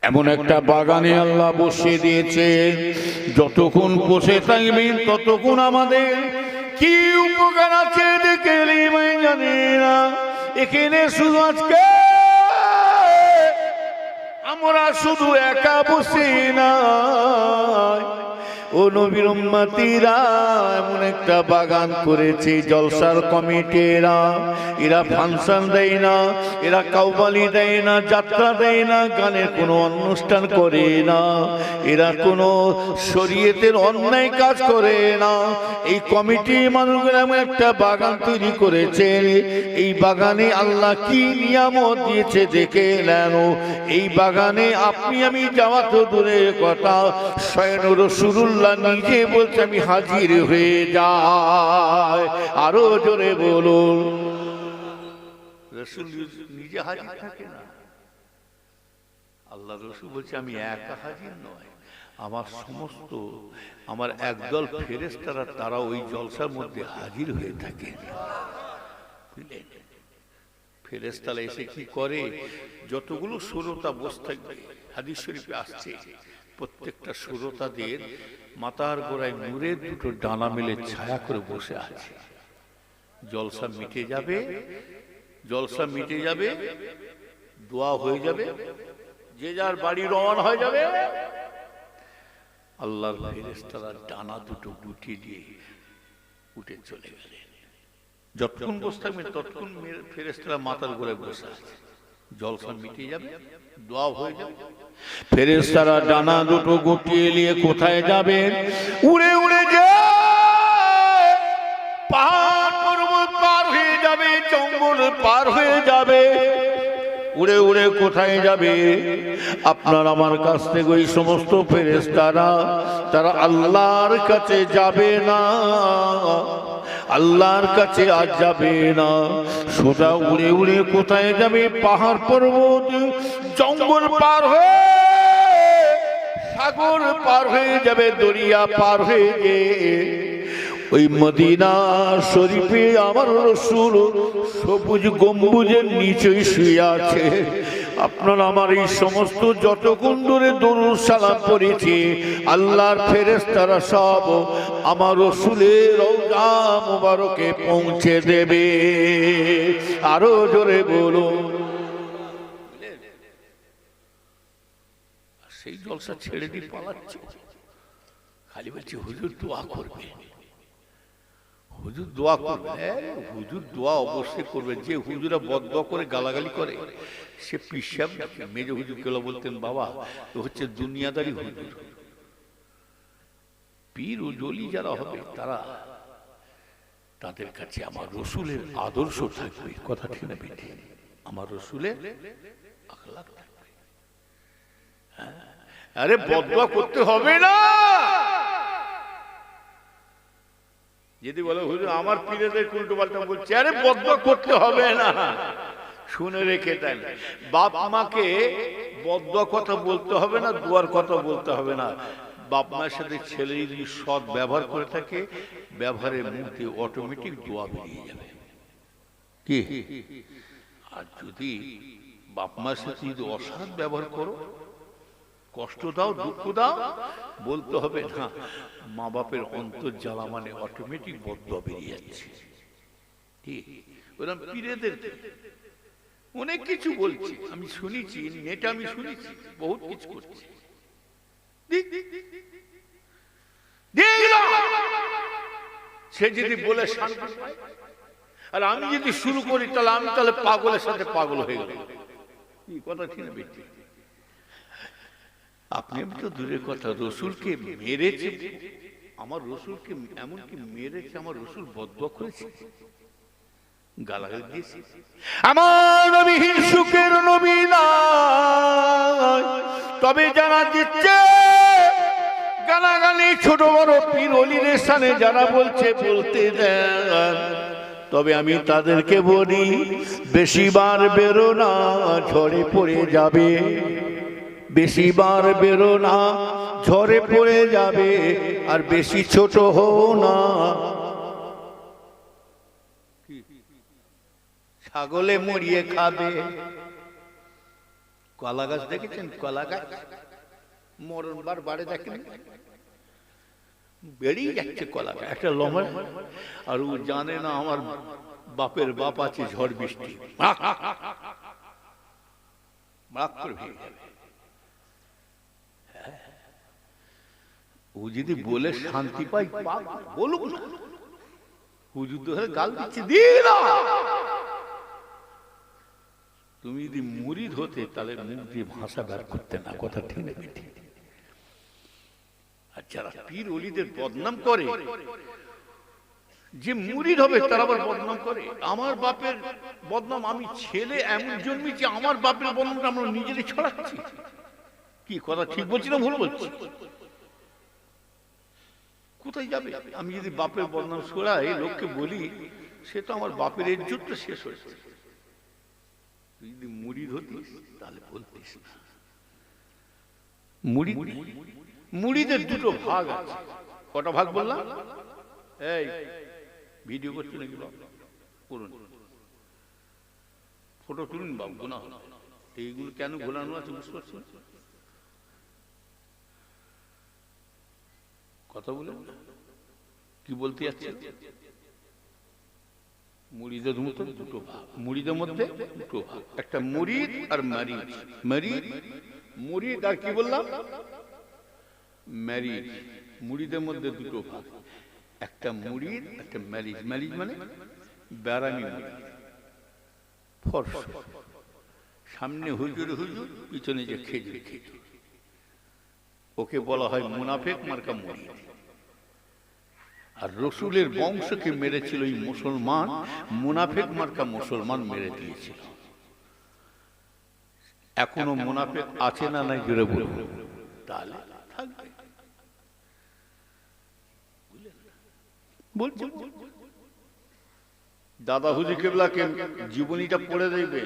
এমন একটা বাগানে আল্লাহ বসিয়ে দিয়েছে, যতক্ষণ বসে থাকবেন ততক্ষণ আমাদের কি উপকার আছে দেখে জানি না। এখানে শুধু আজকে আমরা শুধু একা বসে না, ও নবীর উম্মতিরা এমন একটা বাগান করেছে জলসার কমিটিরা। এরা ফাংশন দেয় না, এরা কাউবালি দেয় না, যাত্রা দেয় না, গানের কোনো অনুষ্ঠান করে না, এরা কোনো শরীয়তের অন্যায় কাজ করে না। এই কমিটি মানুষগুলো এমন একটা বাগান তৈরি করেছে, এই বাগানে আল্লাহ কি নিয়ামত দিয়েছে দেখে নেন। এই বাগানে আপনি আমি যাওয়া তো দূরের কথা, স্বয়ং রাসূলুল্লাহ নিজে বলছে আমি হাজির হয়ে যাই। আরো জোরে বলুন, রাসূল নিজে হাজির থাকে না, আল্লাহ রাসূল বলছে আমি একা হাজির নয়, আমার সমস্ত আমার একদল ফেরেশতারা তারা ওই জলসার মধ্যে হাজির হয়ে থাকে। বুঝলেন? ফেরেশতারা এসে কি করে, যতগুলো শ্রোতা বসে থাকবে, হাদিস শরীফে আসছে প্রত্যেকটা শ্রোতাদের মাথার গোড়ায় নূরের দুটো ডানা মেলে ছায়া করে বসে আছে। জলসা মিটে যাবে, জলসা মিটে যাবে, দোয়া হয়ে যাবে, যে যার বাড়ি রওনা হয়ে যাবে। আল্লাহর ফেরেশতারা ডানা দুটো গুটিয়ে দিয়ে উঠে চলে গেলেন। যতক্ষণ বসে থাকবেন ততক্ষণ ফেরেশতারা মাথার গোড়ায় বসে আছে। জলসা মিটে যাবে, দোয়া হয়ে যাবে, ফেরেশতারা ডানা দুটো গুটিয়ে নিয়ে কোথায় যাবে? উড়ে উড়ে যায়, পাহাড় পর্বত পার হয়ে যাবে, জঙ্গল পার হয়ে যাবে। উড়ে উড়ে কোথায় যাবে? আপনার আমার কাছ থেকে ওই সমস্ত ফেরেশতারা তারা আল্লাহর কাছে যাবে না, আল্লাহর কাছে আজ যাবে না। সোজা উড়ে উড়ে কোথায় যাবে? পাহাড় পর্বত জঙ্গল পার হয়ে, সাগর পার হয়ে যাবে, দরিয়া পার হয়ে গিয়ে ওই মদিনা শরীফে আমার রাসূল সবুজ গম্বুজের নিচেই শুয়ে আছে। আপনার আমার এই সমস্ত যতক্ষণ ধরে দরুদ সালাম পড়েছি, আল্লাহর ফেরেশতারা সব আমার রাসূলের রওজা মুবারকে পৌঁছে দেবে। আরো জোরে বলুন। সেই জলসা ছেড়ে দিয়ে পালাচ্ছে, খালি বলছে হুজুর দোয়া করবে, হুজুর দোয়া করবে। হুজুর দোয়া অবশ্যই করবে। যে হুজুরা বদদোয়া করে গালাগালি করে সে পিসাব নাকি? মেজ হুজুর কেলা বলতেন বাবা তো হচ্ছে দুনিয়াদারি হুজুর। পীর ও জলি যারা হবে তারা, তাদের কাছে আমার রাসূলের আদর্শ থাকবে। কথা ঠিক না বেটি? আমার রাসূলের আখলাক থাকবে। আরে বদদোয়া করতে হবে না। যদি বলে হুজুর আমার পীরেদের উল্টো পাল্টা বলছে, আরে বদদোয়া করতে হবে না। শুনে রেখে দেন, বাপ মাকে বদ্দুয়া কথা বলতে হবে না, দুয়ার কথা বলতে হবে না। বাপ মায়ের সাথে ছেলে যদি সৎ ব্যবহার করে থাকে, ব্যবহারের মধ্যে অটোমেটিক দোয়া বেরিয়ে যাবে। কি? আর যদি বাপ মায়ের সাথে যদি অসৎ ব্যবহার করো, কষ্ট দাও, দুঃখ দাও, বলতে হবে না, মা বাপের অন্তর জ্বালা মানে অটোমেটিক বদ্দুয়া বেরিয়ে যাচ্ছে। ঠিক ওরকম পীরেদের অনেক কিছু বলছি, আমি শুনেছি, নেটে আমি শুনেছি, বহুত কিছু করছি। সে যদি বলে শান্তি পায়, আর আমি যদি শুরু করি তাহলে আমি তাহলে পাগলের সাথে পাগল হয়ে গেল। কি কথা ঠিক না বেটি? আপনি তো দূরের কথা, রসুলকে মেরেছে, আমার রসুলকে এমনকি মেরেছে, আমার রসুল বদদুয়া করেছে, গালাগালি দিয়েছে। আমার নবী সুখের নবী নয়, তবে জানা দিচ্ছে গালাগালি ছোট বড় পীর ওলিদের সামনে যারা বলছে বলতে দেন, তবে আমি তাদেরকে বলি বেশিবার বেরো না, ঝড়ে পড়ে যাবে। বেশিবার বেরো না, ঝড়ে পড়ে যাবে, আর বেশি ছোট হও না। ছাগলে মরিয়ে খাবে। কলা গাছ দেখেছেন? কলা গাছ মরণবার বাড়ে দেখেন, বেরিয়ে যাচ্ছে কলা গাছ একটা লম্বা, আর ও জানে না আমার বাপের বাপ আছে ঝড় বৃষ্টি, ও যদি বলে শান্তি পাই বলুক না, হুজুর ধরে গাল দিচ্ছে দিলা। তুমি যদি মুরিদ হতে তাহলে মুখ দিয়ে ভাষা বের করতে না, কথা ঠিক না বেটি? আর যারা পীর ওলিদের বদনাম করে, যে মুরিদ হবে তারা আবার বদনাম করে। আমার বাপের বদনাম, আমি ছেলে এমন জন্মেছি, আমার বাপের বদনামটা আমরা নিজেরই ছড়াচ্ছি। কি কথা ঠিক বলছি না ভুল বলছি? কোথায় যাবে? আমি যদি বাপের বদনাম ছড়াই, লোককে বলি, সে তো আমার বাপের ইজ্জতটা শেষ হয়েছে। তুই যদি মুরিদ হতিস তাহলে বলতিস না। মুরিদের দুটো ভাগ আছে। কটা ভাগ বললাম? এই ভিডিও করছি নাকি বাবু? করুন, ফটো তুলুন বাবু, গুনাহ। এইগুলো কেন ঘোরানো আছে বুঝতে পারছেন? কথা বলে কি বলতে যাচ্ছে? মুরিদের মধ্যে দুটো ভাগ, মুরিদের মধ্যে দুটো ভাগ, একটা মুরিদ আর মারিদ। মারিদ, মুরিদ আর কি বললাম? ম্যারিজ। মুরিদের মধ্যে দুটো ভাগ, একটা মুরিদ, একটা ম্যারিজ। ম্যারিজ মানে বেরামি মুরিদ, সামনে হুজুর হুজুর, পিছনে যে খেজুর খেজুর, ওকে বলা হয় মুনাফেক মার্কা মুরিদ। আর রসুলের বংশকে মেরেছিল এই মুসলমান, মুনাফেক মার্কা মুসলমান মেরে দিয়েছিল। এখনো মুনাফেক আছে না নাই জুড়ে বলব, তাহলে থাকবে। দাদা হুজুর কেবলাকে জীবনীটা পড়ে দেবে,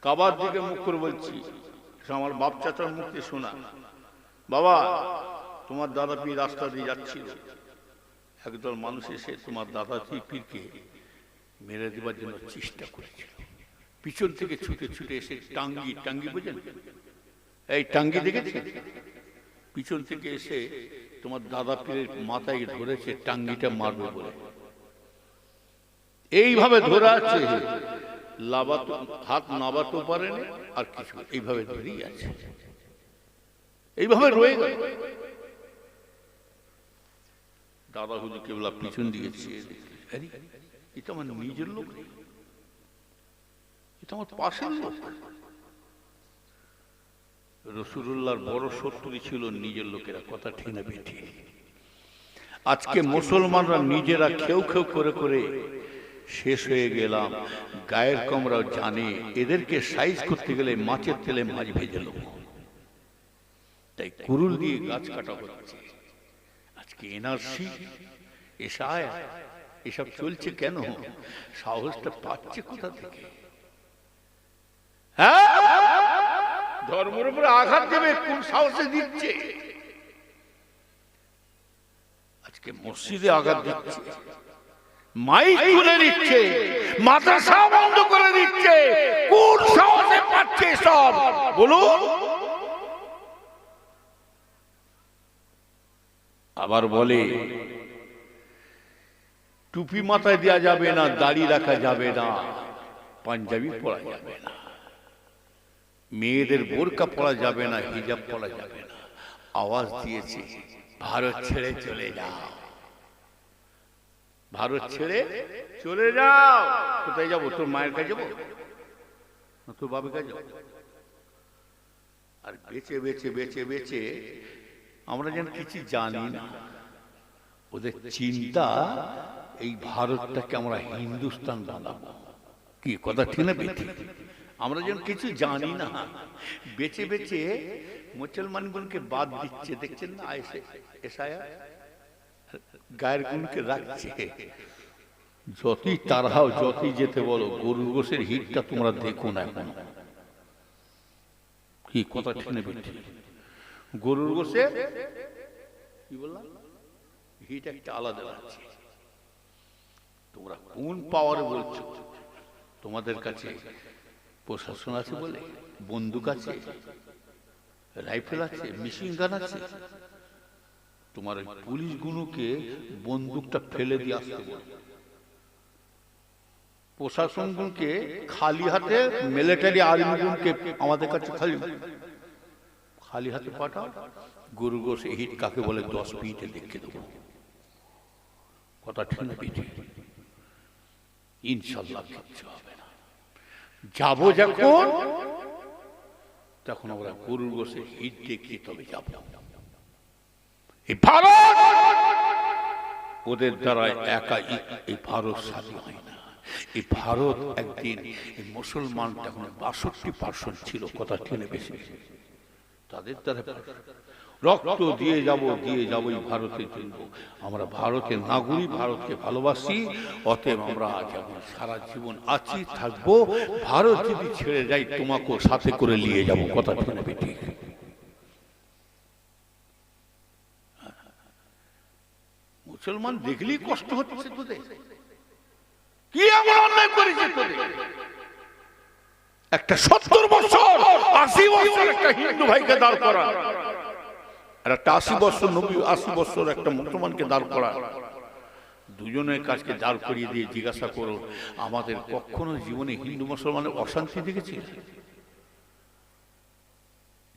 কাবার দিকে মুখ করে বলছি, আমার বাপ চাচার মুখে শোনা। বাবা, তোমার দাদা পীর রাস্তা দিয়ে যাচ্ছিল, একদল মানুষ এসে তোমার দাদা পীরকে মেরে দেবার জন্য চেষ্টা করেছিল। পিছন থেকে ছুটে ছুটে এসে টাঙ্গি, টাঙ্গি বোঝেন? এই টাঙ্গি দেখেছে? পিছন থেকে এসে তোমার দাদা পীরের মাথায় ধরেছে, টাঙ্গিটা মারবে বলে। এইভাবে ধরে আছে, লাভাতো, হাত নাবাতো পারেনি আর কিছু, এইভাবে ধরেই আছে, এইভাবে রয়ে গেল। দাদা হুজুর কেবলা পিছন দিয়ে এটা আমার নিজের লোক, এটা আমার পাশের লোক। রাসূলুল্লাহর বড় শত্রু ছিল নিজের লোকেরা, কথা ঠিক না বেঠি? আজকে মুসলমানরা নিজেরা খেউ খেউ করে করে শেষ হয়ে গেলাম। গায়ের কমরাও জানে এদেরকে সাইজ করতে গেলে মাছের তেলে মাছ ভেজে নেব, তাই কুরুল দিয়ে গাছ কাটা হচ্ছে। আজকে এনআরসি, এসব চলছে কেন? সাহসটা পাচ্ছে কোথা থেকে? হ্যাঁ, ধর্মের উপরে আঘাত দেবে কোন সাহসে দিচ্ছে? আজকে মসজিদে আঘাত দিচ্ছে, মাইক খুলে দিচ্ছে, মাদ্রাসা বন্ধ করে দিচ্ছে, কোন সাহসে পাচ্ছে সব বলুন? আবার বলে টুপি মাথায় দেওয়া যাবে না, দাড়ি রাখা যাবে না, পাঞ্জাবি পরা যাবে না, মেয়েদের বোরকা পরা যাবে না, হিজাব পরা যাবে না। আওয়াজ দিয়েছে ভারত ছেড়ে চলে যাও, ভারত ছেড়ে চলে যাও। কোথায় যাবো? তোর মায়ের কাছে যাবো না তোর বাবার কাছে যাবো? আর বেঁচে বেঁচে বেঁচে বেঁচে আমরা যেন কিছু জানি না। ওদের চিন্তা এই ভারতটাকে আমরা হিন্দুস্তান বানাবো। কি কথা ঠিক না বেঠিক? আমরা যেন কিছু জানি না, বেঁচে বেঁচে মুসলমানগুলোকে বাদ দিচ্ছে। দেখছেন না, এসায়া গায়ের গুণকে রাখছে। যতই তাড়াও, যতই যেতে বলো, গরুর গোশের হিটটা তোমরা দেখো না এখন। কি কথা ঠিক না বেঠিক? গরুর গোশের কি বললাম, হিট একটা আলাদা আছে। তোমরা কোন পাওয়ারে বলছো? তোমাদের কাছে প্রশাসন আছে বলে, বন্দুক আছে, রাইফেল আছে, মেশিন গান আছে। তোমার পুলিশ গুলোকে বন্দুকটা ফেলে দিয়ে আসতে বলো, প্রশাসন গুলোকে খালি হাতে, মিলিটারি আর্মি গুলোকে আমাদের কাছে খালি হাতে পাঠাও। গরু গোশে হিট কাকে বলে 10 মিনিটে দেখে দেবো। কথা ঠিক না বেঠিক? ইনশাল্লাহ কিচ্ছু হবে না। যাবো যখন, তখন আমরা গরুর গোশে হিট দেখিয়ে তবে যাব। এই ভারত ওদের দ্বারা একা এই ভারত স্বাধীন হয় না। এই ভারত একদিন এই মুসলমান তখন 62% ছিল। কথা টেনে বেশি তাদের দ্বারা রক্ত দিয়ে যাব এই ভারতের জন্য। আমরা ভারতের নাগরিক, ভারতকে ভালোবাসি। অতএব আমরা যেমন সারা জীবন আছি, থাকবো। ভারত যদি ছেড়ে যাই, তোমাকেও সাথে করে নিয়ে যাব। কথা টেনে বেশি মুসলমান দেখলেই কষ্ট হচ্ছে তোদের। কি এমন অন্যায় করেছে তোদের? একটা 70 বছর 80 বছর একটা হিন্দু ভাইকে দাঁড় করা, আর একটা 80 বছর 80 বছর একটা মুসলমানকে দাঁড় করা। দুজনের কাছকে দাঁড় করিয়ে দিয়ে জিজ্ঞাসা করো, আমাদের কখনো জীবনে হিন্দু মুসলমানের অশান্তি দেখেছি?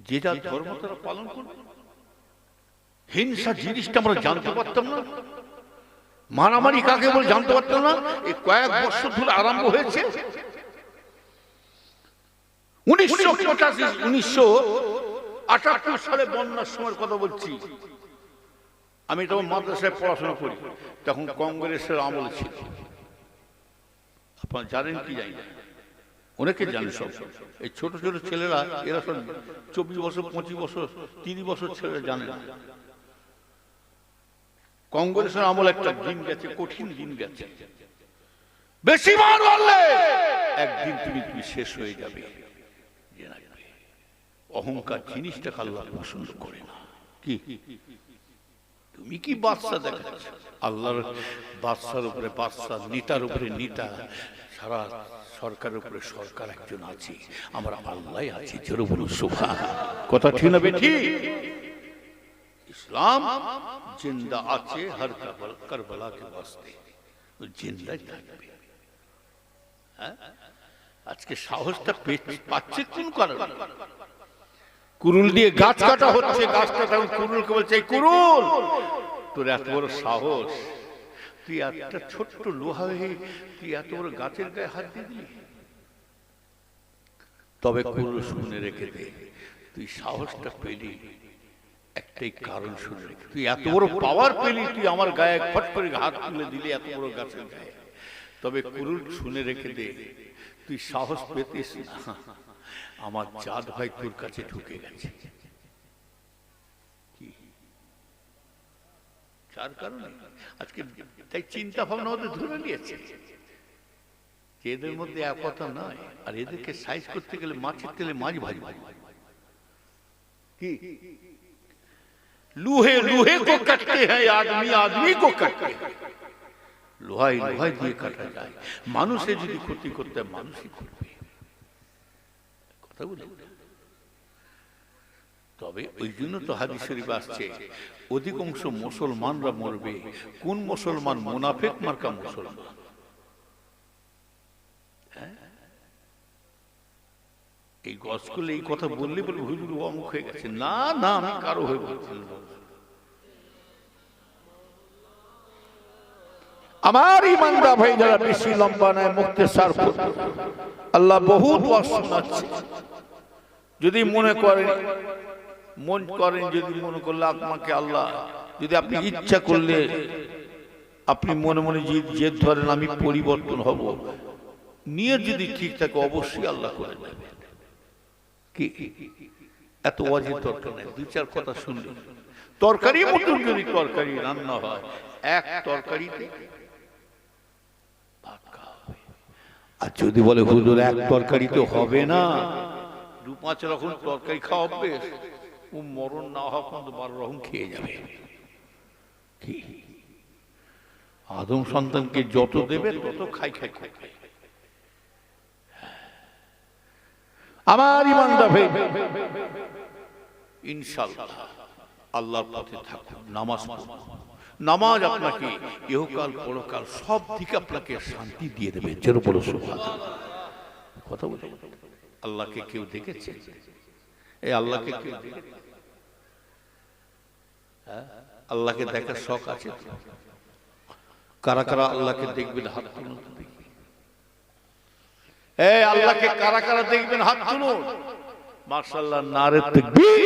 যে যার ধর্ম তারা পালন করবে। হিংসা জিনিসটা আমরা জানতে পারতাম না, মারামারি কাকে বলে জানতে পারতাম না। এই কয়েক বছর ধরে আরম্ভ হয়েছে। 1985-1978 সালে বন্যার সময়ের কথা বলছি। আমি তখন মাদ্রাসায় পড়াশোনা করি, তখন কংগ্রেসের আমল ছিল। আপনারা জানেন কি জানি না, অনেকে জানে সব। এই ছোট ছোট ছেলেরা, এরা সব 24 বছর 25 বছর 30 বছর ছেলেরা জানে না। কংগ্রেসের আমল একটা দিন গেছে, কঠিন দিন গেছে। বেশি বার বললে একদিন তুমি শেষ হয়ে যাবে। অহংকার জিনিসটাকে আল্লাহ পছন্দ করে না। কি তুমি কি বাদশা দেখাচ্ছ? আল্লাহর বাদশার উপরে বাদশা, নেতার উপরে নেতা, সারা সরকারের উপরে সরকার একজন আছে, আমরা আল্লাহ আছি। জোরে বলুন সুবহানাল্লাহ। কথা ঠিক না বেঠিক? ইসলাম জিন্দা আছে হর কারবালা के वास्ते, জিন্দাই থাকবে। আজকে সাহসটা পাচ্ছে কোন কারণে? কুরুল দিয়ে গাছ কাটা হচ্ছে, গাছ কাটা কুরুলকে বলছে, এই কুরুল তোর এত বড় সাহস, তুই একটা ছোট্ট লোহা হয়ে তুই এত বড় গাছের গায়ে হাত দিয়ে দিলি? তবে কুরুল শুনে রেখে দে, তুই সাহসটা পেলি একটাই কারণ শুনে রেখে, তুই এত বড় পাওয়ার পেলি, তুই আমার গায়ে ফট করে হাত তুলে দিলি এত বড় গাছের গায়ে। তবে কুরুল শুনে রেখে দে, তুই সাহস পেতিস না, আমার জাত ভাই তোর কাছে ঢুকে গেছে। যার কারণে আজকে তাই চিন্তা ভাবনা ওদের ধরে নিয়েছে এদের মধ্যে এক কথা নয়, আর এদেরকে সাইজ করতে গেলে মাছের তেলে মাছ ভাজি কি लूहे लूहे को कटते हैं आदमी आदमी को कटते हैं लोहाई लोहाई দিয়ে কাটা যায় মানুষে যদি ক্ষতি করতে মানুষই করবে কথা বুঝলেন তবে ওই জন্য তো হাদিস শরীফ আসছে অধিকাংশ মুসলমানরা মরবে কোন মুসলমান মুনাফিক মার্কা মুসলমান এই গসগুলো এই কথা বললে বলে হুজুর অমুক হয়ে গেছে না না আমি কারো হয়ে বলছি আমার ইমানদার ভাই যারা বেশি লম্বা নয় মুখতেসার আল্লাহ বহুত ওয়াজ শোনাচ্ছে যদি মনে করেন যদি মনে করলে আপনাকে আল্লাহ যদি আপনি ইচ্ছা করলে আপনি মনে মনে জেদ ধরেন আমি পরিবর্তন হব নিয়ে যদি ঠিক থাকে অবশ্যই আল্লাহ করে দেবে কি এত ওয়াজের দরকার নেই দুই চার কথা শুনলে তরকারি মতন যদি তরকারি রান্না হয় এক তরকারিতে আর যদি বলে হুজুর এক তরকারিতে হবে না দু পাঁচ রকম তরকারি খাওয়াবে ও মরণ না হওয়া পর্যন্ত 12 রকম খেয়ে যাবে কি আদম সন্তানকে যত দেবে তত খাই খাই খাই আমার ইমানদার ভাই ইনশাআল্লাহ আল্লাহর পথে থাকুন নামাজ পড়ুন নামাজ আপনাকে ইহকাল পরকাল সব দিকে আপনাকে শান্তি দিয়ে দেবে জোরে বলো সুবহানাল্লাহ কথা বলে আল্লাহকে কেউ দেখেছে এই আল্লাহকে কেউ দেখেছে হ্যাঁ আল্লাহকে দেখার শখ আছে কারা কারা আল্লাহকে দেখবেন হাত তুলুন এই আল্লাহকে কারা কারা দেখবেন হাত তুলুন মাশাআল্লাহ নারে তাকবীর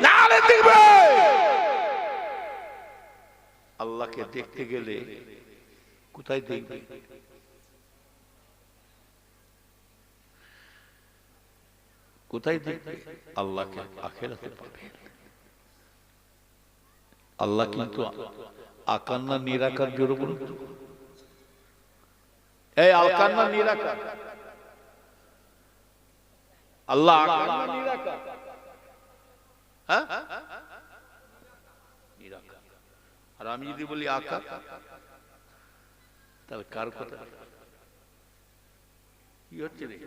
নারে তাকবীর আল্লাহকে দেখতে গেলে কোথায় দেখবে কোথায় দেখবে আল্লাহকে আখিরাতে পাবে আল্লাহ কিন্তু আকার না নিরাকার জোরে বলুন তো এই আকার না নিরাকার আল্লাহ আকার না নিরাকার হ্যাঁ নিরাকার আর আমি যদি বলি আকার তাহলে কার কথা কি হচ্ছে রে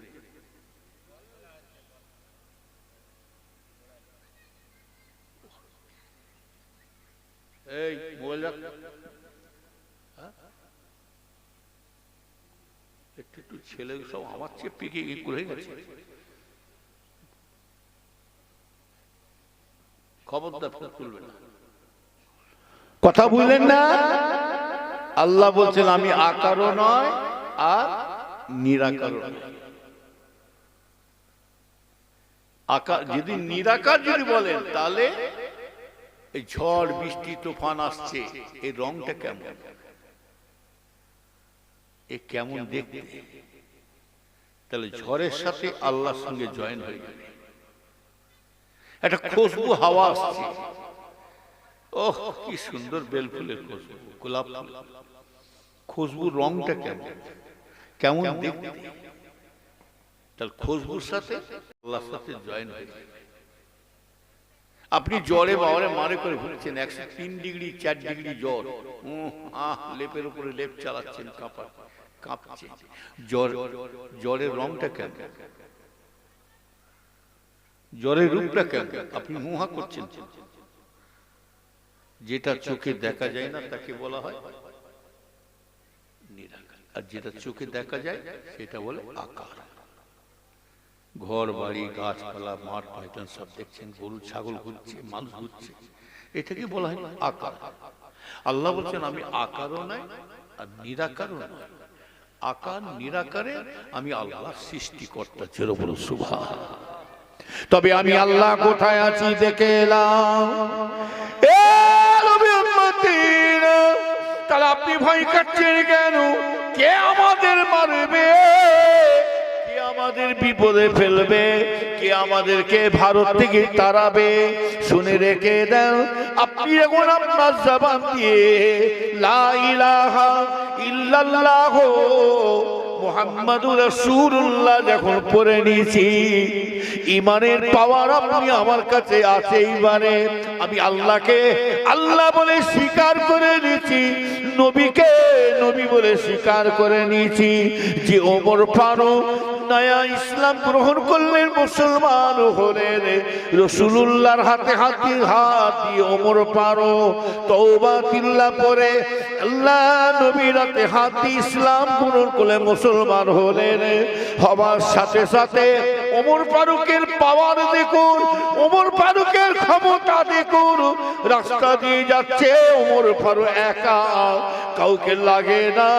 এই মোবাইল একটু ছেলে সব আমার চেয়ে পিকে হয়ে গেছে খবরদার তুলবে না কথা বুঝলেন না আল্লাহ বলছেন আমি আকারও নয় আর নিরাকারও নয় আকার যদি নিরাকার যদি বলেন তাহলে এই ঝড় বৃষ্টি তুফান আসছে এই রংটা কেমন এ কেমন দেখতে তাহলে ঝড়ের সাথে আল্লাহর সঙ্গে জয়েন হয়ে যাবে একটা খুশবু হাওয়া আসছে ওহ কি সুন্দর বেল ফুলের খুশবু গোলাপ খুশবুর রংটা কেমন কেমন দেখতে তাহলে খুশবুর সাথে আল্লাহর সাথে জয়েন হয়ে যাবে আপনি জ্বরে বাবারে মারে করে ঘুরছেন 103 ডিগ্রি 4 ডিগ্রি জ্বর লেপের উপরে লেপ চালাচ্ছেন কাঁপছে জ্বরের রংটা কেমন জ্বরের রূপটা কেমন আপনি মুহা করছেন যেটা চোখে দেখা যায় না তাকে বলা হয় নিরাকার আর যেটা চোখে দেখা যায় সেটা বলে আকার ঘর বাড়ি গাছপালা মাঠ ময়দান সব দেখছেন গরু ছাগল ঘুরছে মানুষ ঘুরছে এটাকে বলা হয় আকার আল্লাহ বলছেন আমি আকারও নাই আর নিরাকারও নাই আকার নিরাকারে আমি আল্লাহ সৃষ্টিকর্তা চির বড় সুবহানাল্লাহ তবে আমি আল্লাহ কোথায় আছি দেখে এলাম তাহলে আপনি ভয় কাটছেন কেন কে আমাদের মারবে কে আমাদের বিপদে ফেলবে কে আমাদেরকে ভারত থেকে তাড়াবে শুনে রেখে দেন আপনি এখন আপনার জবান দিয়ে লা ইলাহা ইল্লাল্লাহ মুহাম্মাদুর রাসূলুল্লাহ যখন পড়ে নিয়েছি, ইমানের পাওয়ার আপনি আমার কাছে আছে। এইবারে আমি আল্লাহকে আল্লাহ বলে স্বীকার করে নিয়েছি, নবীকে নবী বলে স্বীকার করে নিয়েছি যে ওমর ফারুক নয়া ইসলাম গ্রহণ করলেন, মুসলমান হলেন। রাসূলুল্লাহর হাতে হাতে হাত দিয়ে ওমর ফারুক তওবা তিল্লা পড়ে আল্লাহ নবীর হাতে হাত দিয়ে ইসলাম গ্রহণ করলে মুসলমান হলেন। হবার সাথে সাথে ওমর ফারুকের পাওয়ার দেখুন, ওমর ফারুকের ক্ষমতা দেখুন। রাস্তা দিয়ে যাচ্ছে ওমর ফারুক একা, কাউকে লাগে না,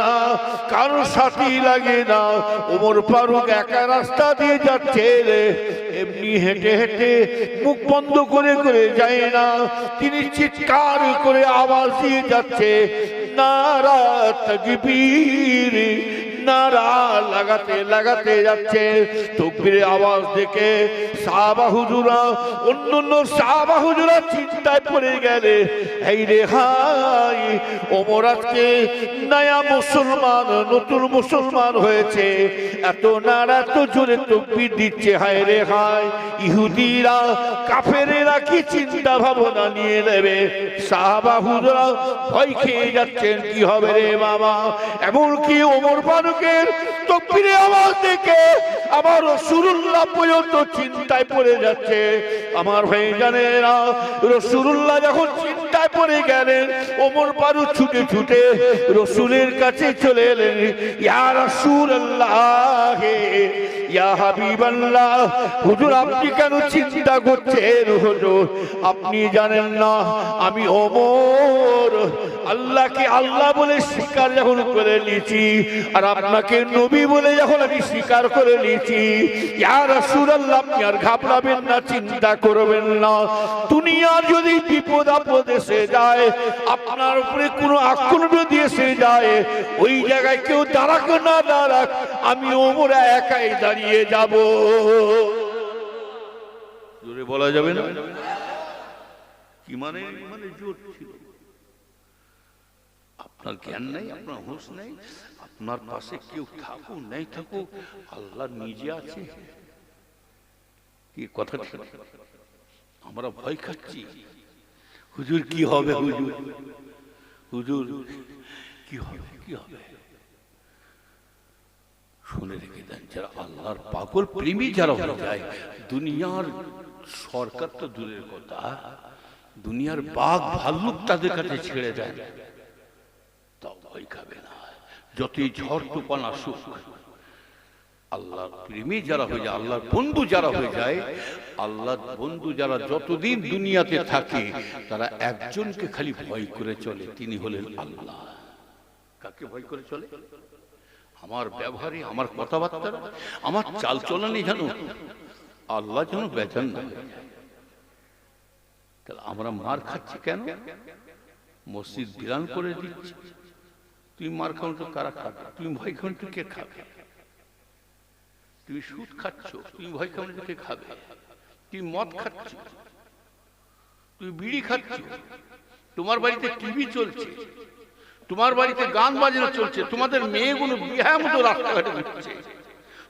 কারো সাথী লাগে না। ওমর ফারুক একা রাস্তা দিয়ে যাচ্ছে, এমনি হেঁটে হেঁটে মুখ বন্ধ করে করে যায় না, তিনি চিৎকার করে আওয়াজ দিয়ে যাচ্ছে, নারা তাকবীর, নারা লাগাতে লাগাতে যাচ্ছে। তাকবীরের আওয়াজ দেখে সাহাবা হুজুরা, অন্যান্য সাহাবা হুজুরা চিন্তায় পড়ে গেলে, এই রে হাই, ওমর আজকে নয়া মুসলমান, নতুন মুসলমান হয়েছে, এত নারা এত জোরে তাকবীর দিচ্ছে, হায় রে হাই, ইহুদিরা কাফেরেরা কি চিন্তা ভাবনা নিয়ে নেবে। সাহাবা হুজুরা ভয় খেয়ে যাচ্ছেন, কি হবে রে বাবা। এমনকি ওমর ফারুকের তাকবীরের আওয়াজ দেখে আমার রাসূলুল্লাহ পর্যন্ত চিন্তায় পড়ে যাচ্ছে। আমার ভাইজানেরা, রাসূলুল্লাহ যখন চিন্তায় পড়ে গেলেন, ওমর ফারুক ছুটে ছুটে রাসূলের কাছে চলে এলেন। ইয়া রাসূলুল্লাহ, ইয়া হাবিবাল্লাহ, হুজুর আপনি কেন চিন্তা করছেন? হুজুর আপনি জানেন না আমি ওমর আল্লাহকে আল্লাহ বলে স্বীকার যখন করে নিয়েছি, আর আপনাকে নবী বলে যখন আমি স্বীকার করে নিয়েছি, ইয়া রাসূলুল্লাহ আপনি আর ঘাবড়াবেন না, চিন্তা করবেন না। দুনিয়ার যদি বিপদ আপদ এসে যায়, আপনার উপরে কোনো আক্রমণ যদি এসে যায়, ওই জায়গায় কেউ দাঁড়াক না দাঁড়াক, আমি ওমর একাই দাঁড়িয়ে যাব। জোরে বলা যাবে না? কি মানে? মানে জোর ছিল। আপনার জ্ঞান নেই, আপনার হুঁশ নেই, আপনার পাশে কেউ থাকুক নাই থাকুক, আল্লাহ নিজে আছে। কি কথা ঠিক? আমরা ভয় খাচ্ছি, হুজুর কি হবে, হুজুর হুজুর কি হবে, কি হবে। শুনে রেখে দেন, যারা আল্লাহর পাগল প্রেমী যারা হয়ে যায়, দুনিয়ার সরকার তো দূরের কথা, দুনিয়ার বাঘ ভাল্লুক তাদের কাছে ছেড়ে দেন, তাও ভয় খাবে না। যতই ঝড় তুফান আসুক, আল্লাহর প্রেমী যারা হয়ে যায়, আল্লাহর বন্ধু যারা হয়ে যায়, আল্লাহর বন্ধু যারা যতদিন দুনিয়াতে থাকে, তারা একজনকে খালি ভয় করে চলে, তিনি হলেন আল্লাহ। কাকে ভয় করে চলে? আমার ব্যবহারে, আমার কথাবার্তা, আমার চালচলনে যেন আল্লাহ যেন বেজান না হয়ে যায়। তাহলে আমরা মার খাচ্ছি কেন? মসজিদ বিরান করে দিচ্ছি। তুমি মার খাও তো কারা খাবে? তুমি ভয় খাও তো কে খাবে? তুমি সুদ খাচ্ছ, তুমি ভয় খাও তো কে খাবে? তুমি মদ খাচ্ছ, তুমি বিড়ি খাচ্ছ, তোমার বাড়িতে টিভি চলছে, তোমার বাড়িতে গান বাজনা চলছে, তোমাদের মেয়েগুলো বিহার মতো রাস্তাঘাটে ঘুরছে,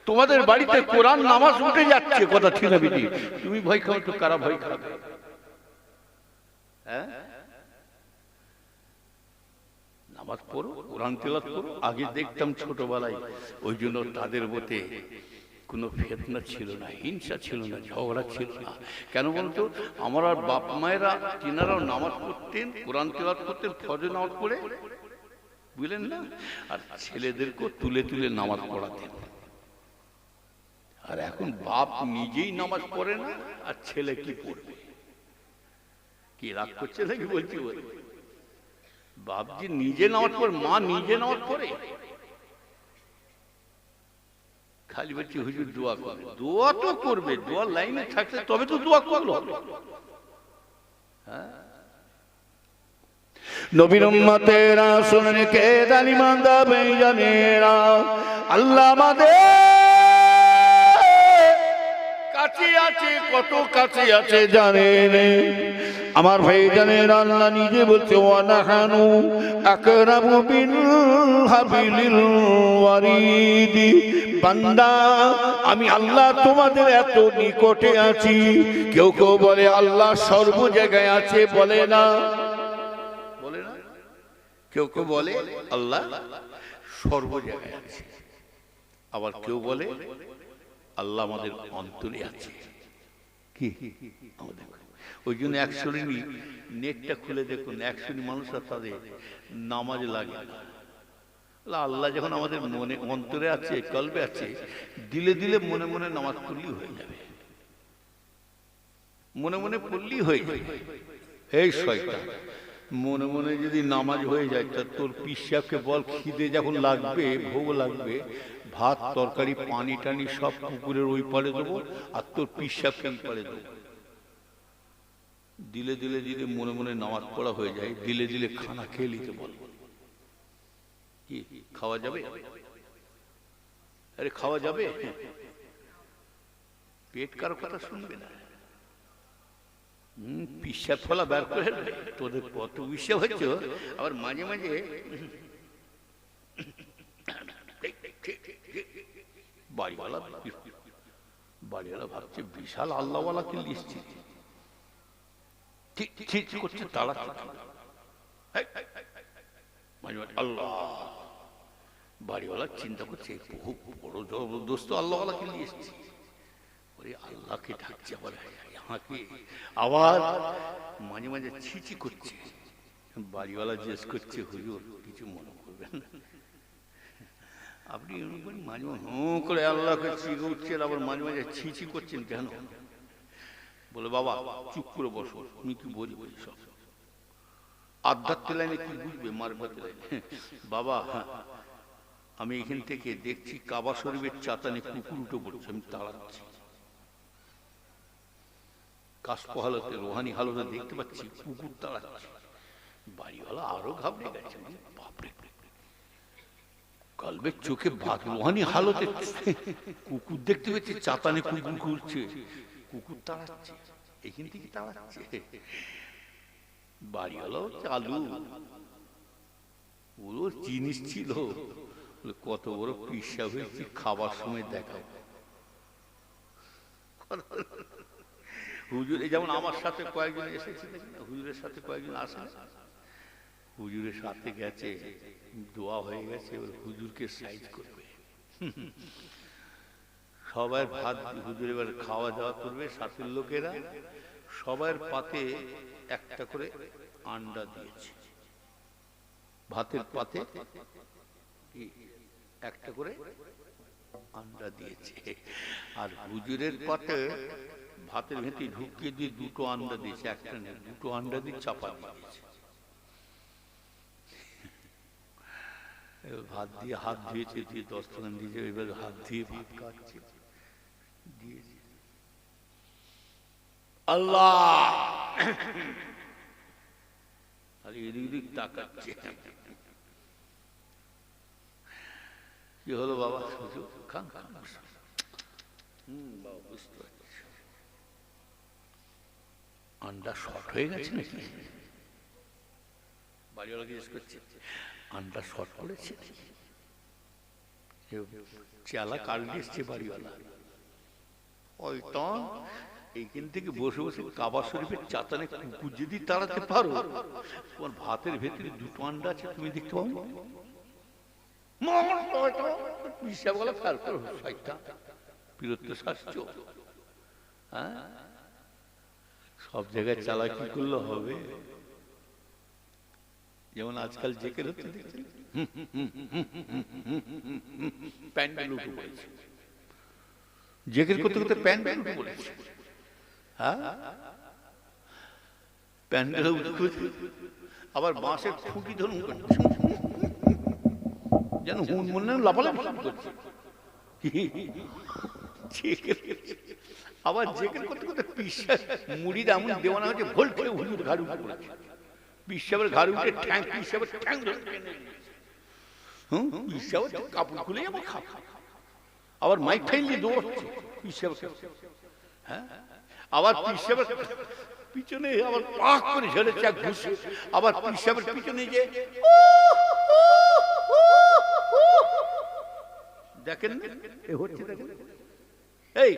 তোমাদের বাড়িতে কোরআন নামাজ উঠে যাচ্ছে, কথা ঠিক না বিধি? তুমি ভয় খাও তো কারা ভয় খাবে? হ্যাঁ, নামাজ পড়ো, কোরআন তেলাওয়াত করো। আগে দেখতাম ছোটবেলায়, ওই জন্য তাদের মধ্যে কোনো ফিতনা ছিল না, হিংসা ছিল না, ঝগড়া ছিল না। কেন বলতো? আমার বাপ মায়েরা তিনারাও নামাজ পড়তেন, কোরআন তেলাওয়াত করতেন, ফজর নামাজ পড়ে, বুঝলেন না? আর ছেলেদেরকেও তুলে তুলে নামাজ পড়াতেন। আর এখন বাপ নিজেই নামাজ পড়ে না, আর ছেলে কি পড়বে? কি রাগ করছে নাকি? বলছি বলে বাপ যে নিজে নামাজ পড়ে, মা নিজে নামাজ পড়ে, খালি বলছি হুজুর দোয়া করবে। দোয়া তো করবে, দোয়ার লাইনে থাকলে তবে তো দোয়া করলো। হ্যাঁ, নবীর উম্মতেরা শুনে কে দালিমান্দা বেঈমানেরা, আল্লাহ আমাদের কাছে আছে, কত কাছে আছে জানেন। আমার ভাইজানের আল্লাহ নিজে বলছে ওয়ানাহানু আকরাবু বিল হাবিলিল ওয়ারিদ, বান্দা আমি আল্লাহ তোমাদের এত নিকটে আছি। কেউ কেউ বলে আল্লাহ সর্ব জায়গায় আছে, বলে না, বলে না। কেউ কেউ বলে আল্লাহ সর্ব জায়গায় আছে, আবার কেউ বলে আল্লাহ আমাদের অন্তরে আছে। কি আমাদের ওই জন্য এক শ্রেণী নেটটা খুলে দেখুন, এক শ্রেণী মানুষরা তাদের নামাজ লাগে না। আল্লাহ যখন আমাদের মনে অন্তরে আছে, কলবে আছে, দিলে দিলে মনে মনে নামাজ পড়লেই হয়ে যাবে, মনে মনে পড়লেই হয়ে যাবে। এই শয়তান, মনে মনে যদি নামাজ হয়ে যায় তা তোর পিসাবকে বল খিদে যখন লাগবে, ভোগ লাগবে, ভাত তরকারি পানি টানি সব পুকুরের ওই পারে দেবো, আর তোর পিসাবকে এই পারে দেবো। দিলে দিলে দিলে মনে মনে নামাজ পড়া হয়ে যায়, দিলে দিলে খানা খেয়ে নিতে বল। কি খাওয়া যাবে? আরে খাওয়া যাবে? পেট কারো কথা শুনবে না। পিসাব ফলা বের করে তোদের কত বিশ্বাস হচ্ছে। আবার মাঝে মাঝে বাড়িওয়ালা ভাবছে বিশাল আল্লাহওয়ালাকে লিখছি, ঠিক করছে তারা আল্লাহ। বাড়িওয়ালা চিন্তা করছে বহু বড় জবরদস্ত আল্লাহওয়ালাকে নিয়ে এসছি, ওরে আল্লাহকে ডাকছে, আবার আবার মাঝে মাঝে ছিচি করছে। বাড়িওয়ালা জিজ্ঞেস করছে হুজুর কিছু মনে করবেন না, আপনি মাঝে মাঝে হু করে আল্লাহকে চিকে উঠছেন, আবার মাঝে মাঝে ছিচি করছেন কেন? বলে বাবা চুপ করে বসো, তুমি কি বলি সব আধ্যাত্মিক লাইনে কি বুঝবে, মারফত লাইনে। বাবা আমি এখান থেকে দেখছি কাবা শরীফের চাতানে কুকুর উঠে পড়ছে, আমি তাড়াচ্ছি। কাশফ হালতে রোহানি হালতে দেখতে পাচ্ছি কুকুর তাড়াচ্ছে। বাড়িওয়ালা আরো ঘাবড়ে গেছে, বাপরে কলবের চোখে ভাত, রোহানি হালতে কুকুর দেখতে পাচ্ছি, চাতানে কুকুর ঘুরছে, কুকুর তাড়াচ্ছে, এখান থেকে তাড়াচ্ছে। বাড়িওয়ালাও চালু, ওরও জিনিস ছিল, কত বড় পিসা হয়েছে, খাবার সময় দেখাও। হুজুর যেমন আমার সাথে কয়েকজন এসেছে, হুজুরের সাথে কয়েকজন আসে, হুজুরের সাথে গেছে, দোয়া হয়ে গেছে, হুজুরকে সাইজ করবে, সবার ভাত হুজুর এবার খাওয়া দাওয়া করবে, সাথের লোকেরা সবার পাতে একটা করে আন্ডা দিয়েছে, ভাতের পাতে একটা করে আন্ডা দিয়েছে, আর হুজুরের পাতে ভাতের ভেতরে ঢুকিয়ে দিয়ে দুটো আন্ডা দিয়েছে, একটা নেই, দুটো আন্ডা দিয়ে চাপা দিয়েছে। ভাত দিয়ে হাত ধুয়েছে, দিয়ে দস্তরখান দিয়েছে, এবার হাত দিয়ে ভাত খাচ্ছে, দিয়েছে। আল্লাহ আর এদিক তাকাচ্ছে, কি হলো বাবা? খান খান, বাবা বুঝতে পারছি আন্ডা শর্ট হয়ে গেছে নাকি? বাড়িওয়ালা জিজ্ঞেস করছে আন্ডা শর্ট করেছে, চালা কাল এসছে বাড়িওয়ালা। ওই তো এইখান থেকে বসে বসে কাবা শরীফের চাতানে কুকুর যদি তাড়াতে পারো, তোমার ভাতের ভেতরে দুটো আন্ডা আছে, তুমি দেখতে পাবো। সব জায়গায় চালাকি করলে হবে? যেমন আজকাল জেকের হচ্ছে, প্যান্ডেল উঠে পড়েছে, জেকের করতে করতে প্যান্ডেল উঠে পড়েছে। হ্যাঁ, প্যান্ডেল উঠে আবার বাঁশের খুঁটি ধরুন যেন হুন মনে লাফালাফি করছে। আবার জেকের করতে করতে পিসাব মুড়ির এমন দেওয়ানা হচ্ছে, ভোল করে হুজুর ঘাড় উঠে পড়েছে, পিসাবের ঘাড় উঠে ঠ্যাং, পিসাবের ঠ্যাং ধরে পিসাবের কাপড় খুলে আমার খা, আবার মাইক ঠাইল দিয়ে দৌড়চ্ছে পিসাব। হ্যাঁ, আবার পিছনে আবার পাক করে ঝেড়েছে এক ঘুষি, আবার পিসাবের পিছনে যে দেখেন এ হচ্ছে, দেখেন এই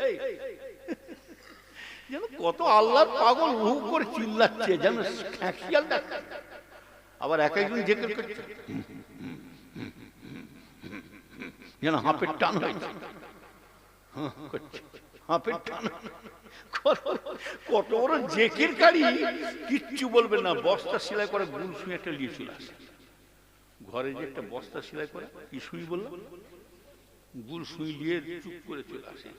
যেন কত আল্লাহর পাগল হু করে চিল্লাচ্ছে, যেন খেয়াল দেখে। আবার এক একজন জেকের করছে, যেন হাঁপের টান হয়েছে, হাঁপের টান। কত বড় জেকের গাড়ি, কিচ্ছু বলবে না, বস্তা সেলাই করে গুল সুই একটা নিয়ে চলে আসে ঘরে, যে একটা বস্তা সেলাই করে কি সুই বললাম, গুল সুই নিয়ে চুপ করে চলে আসে।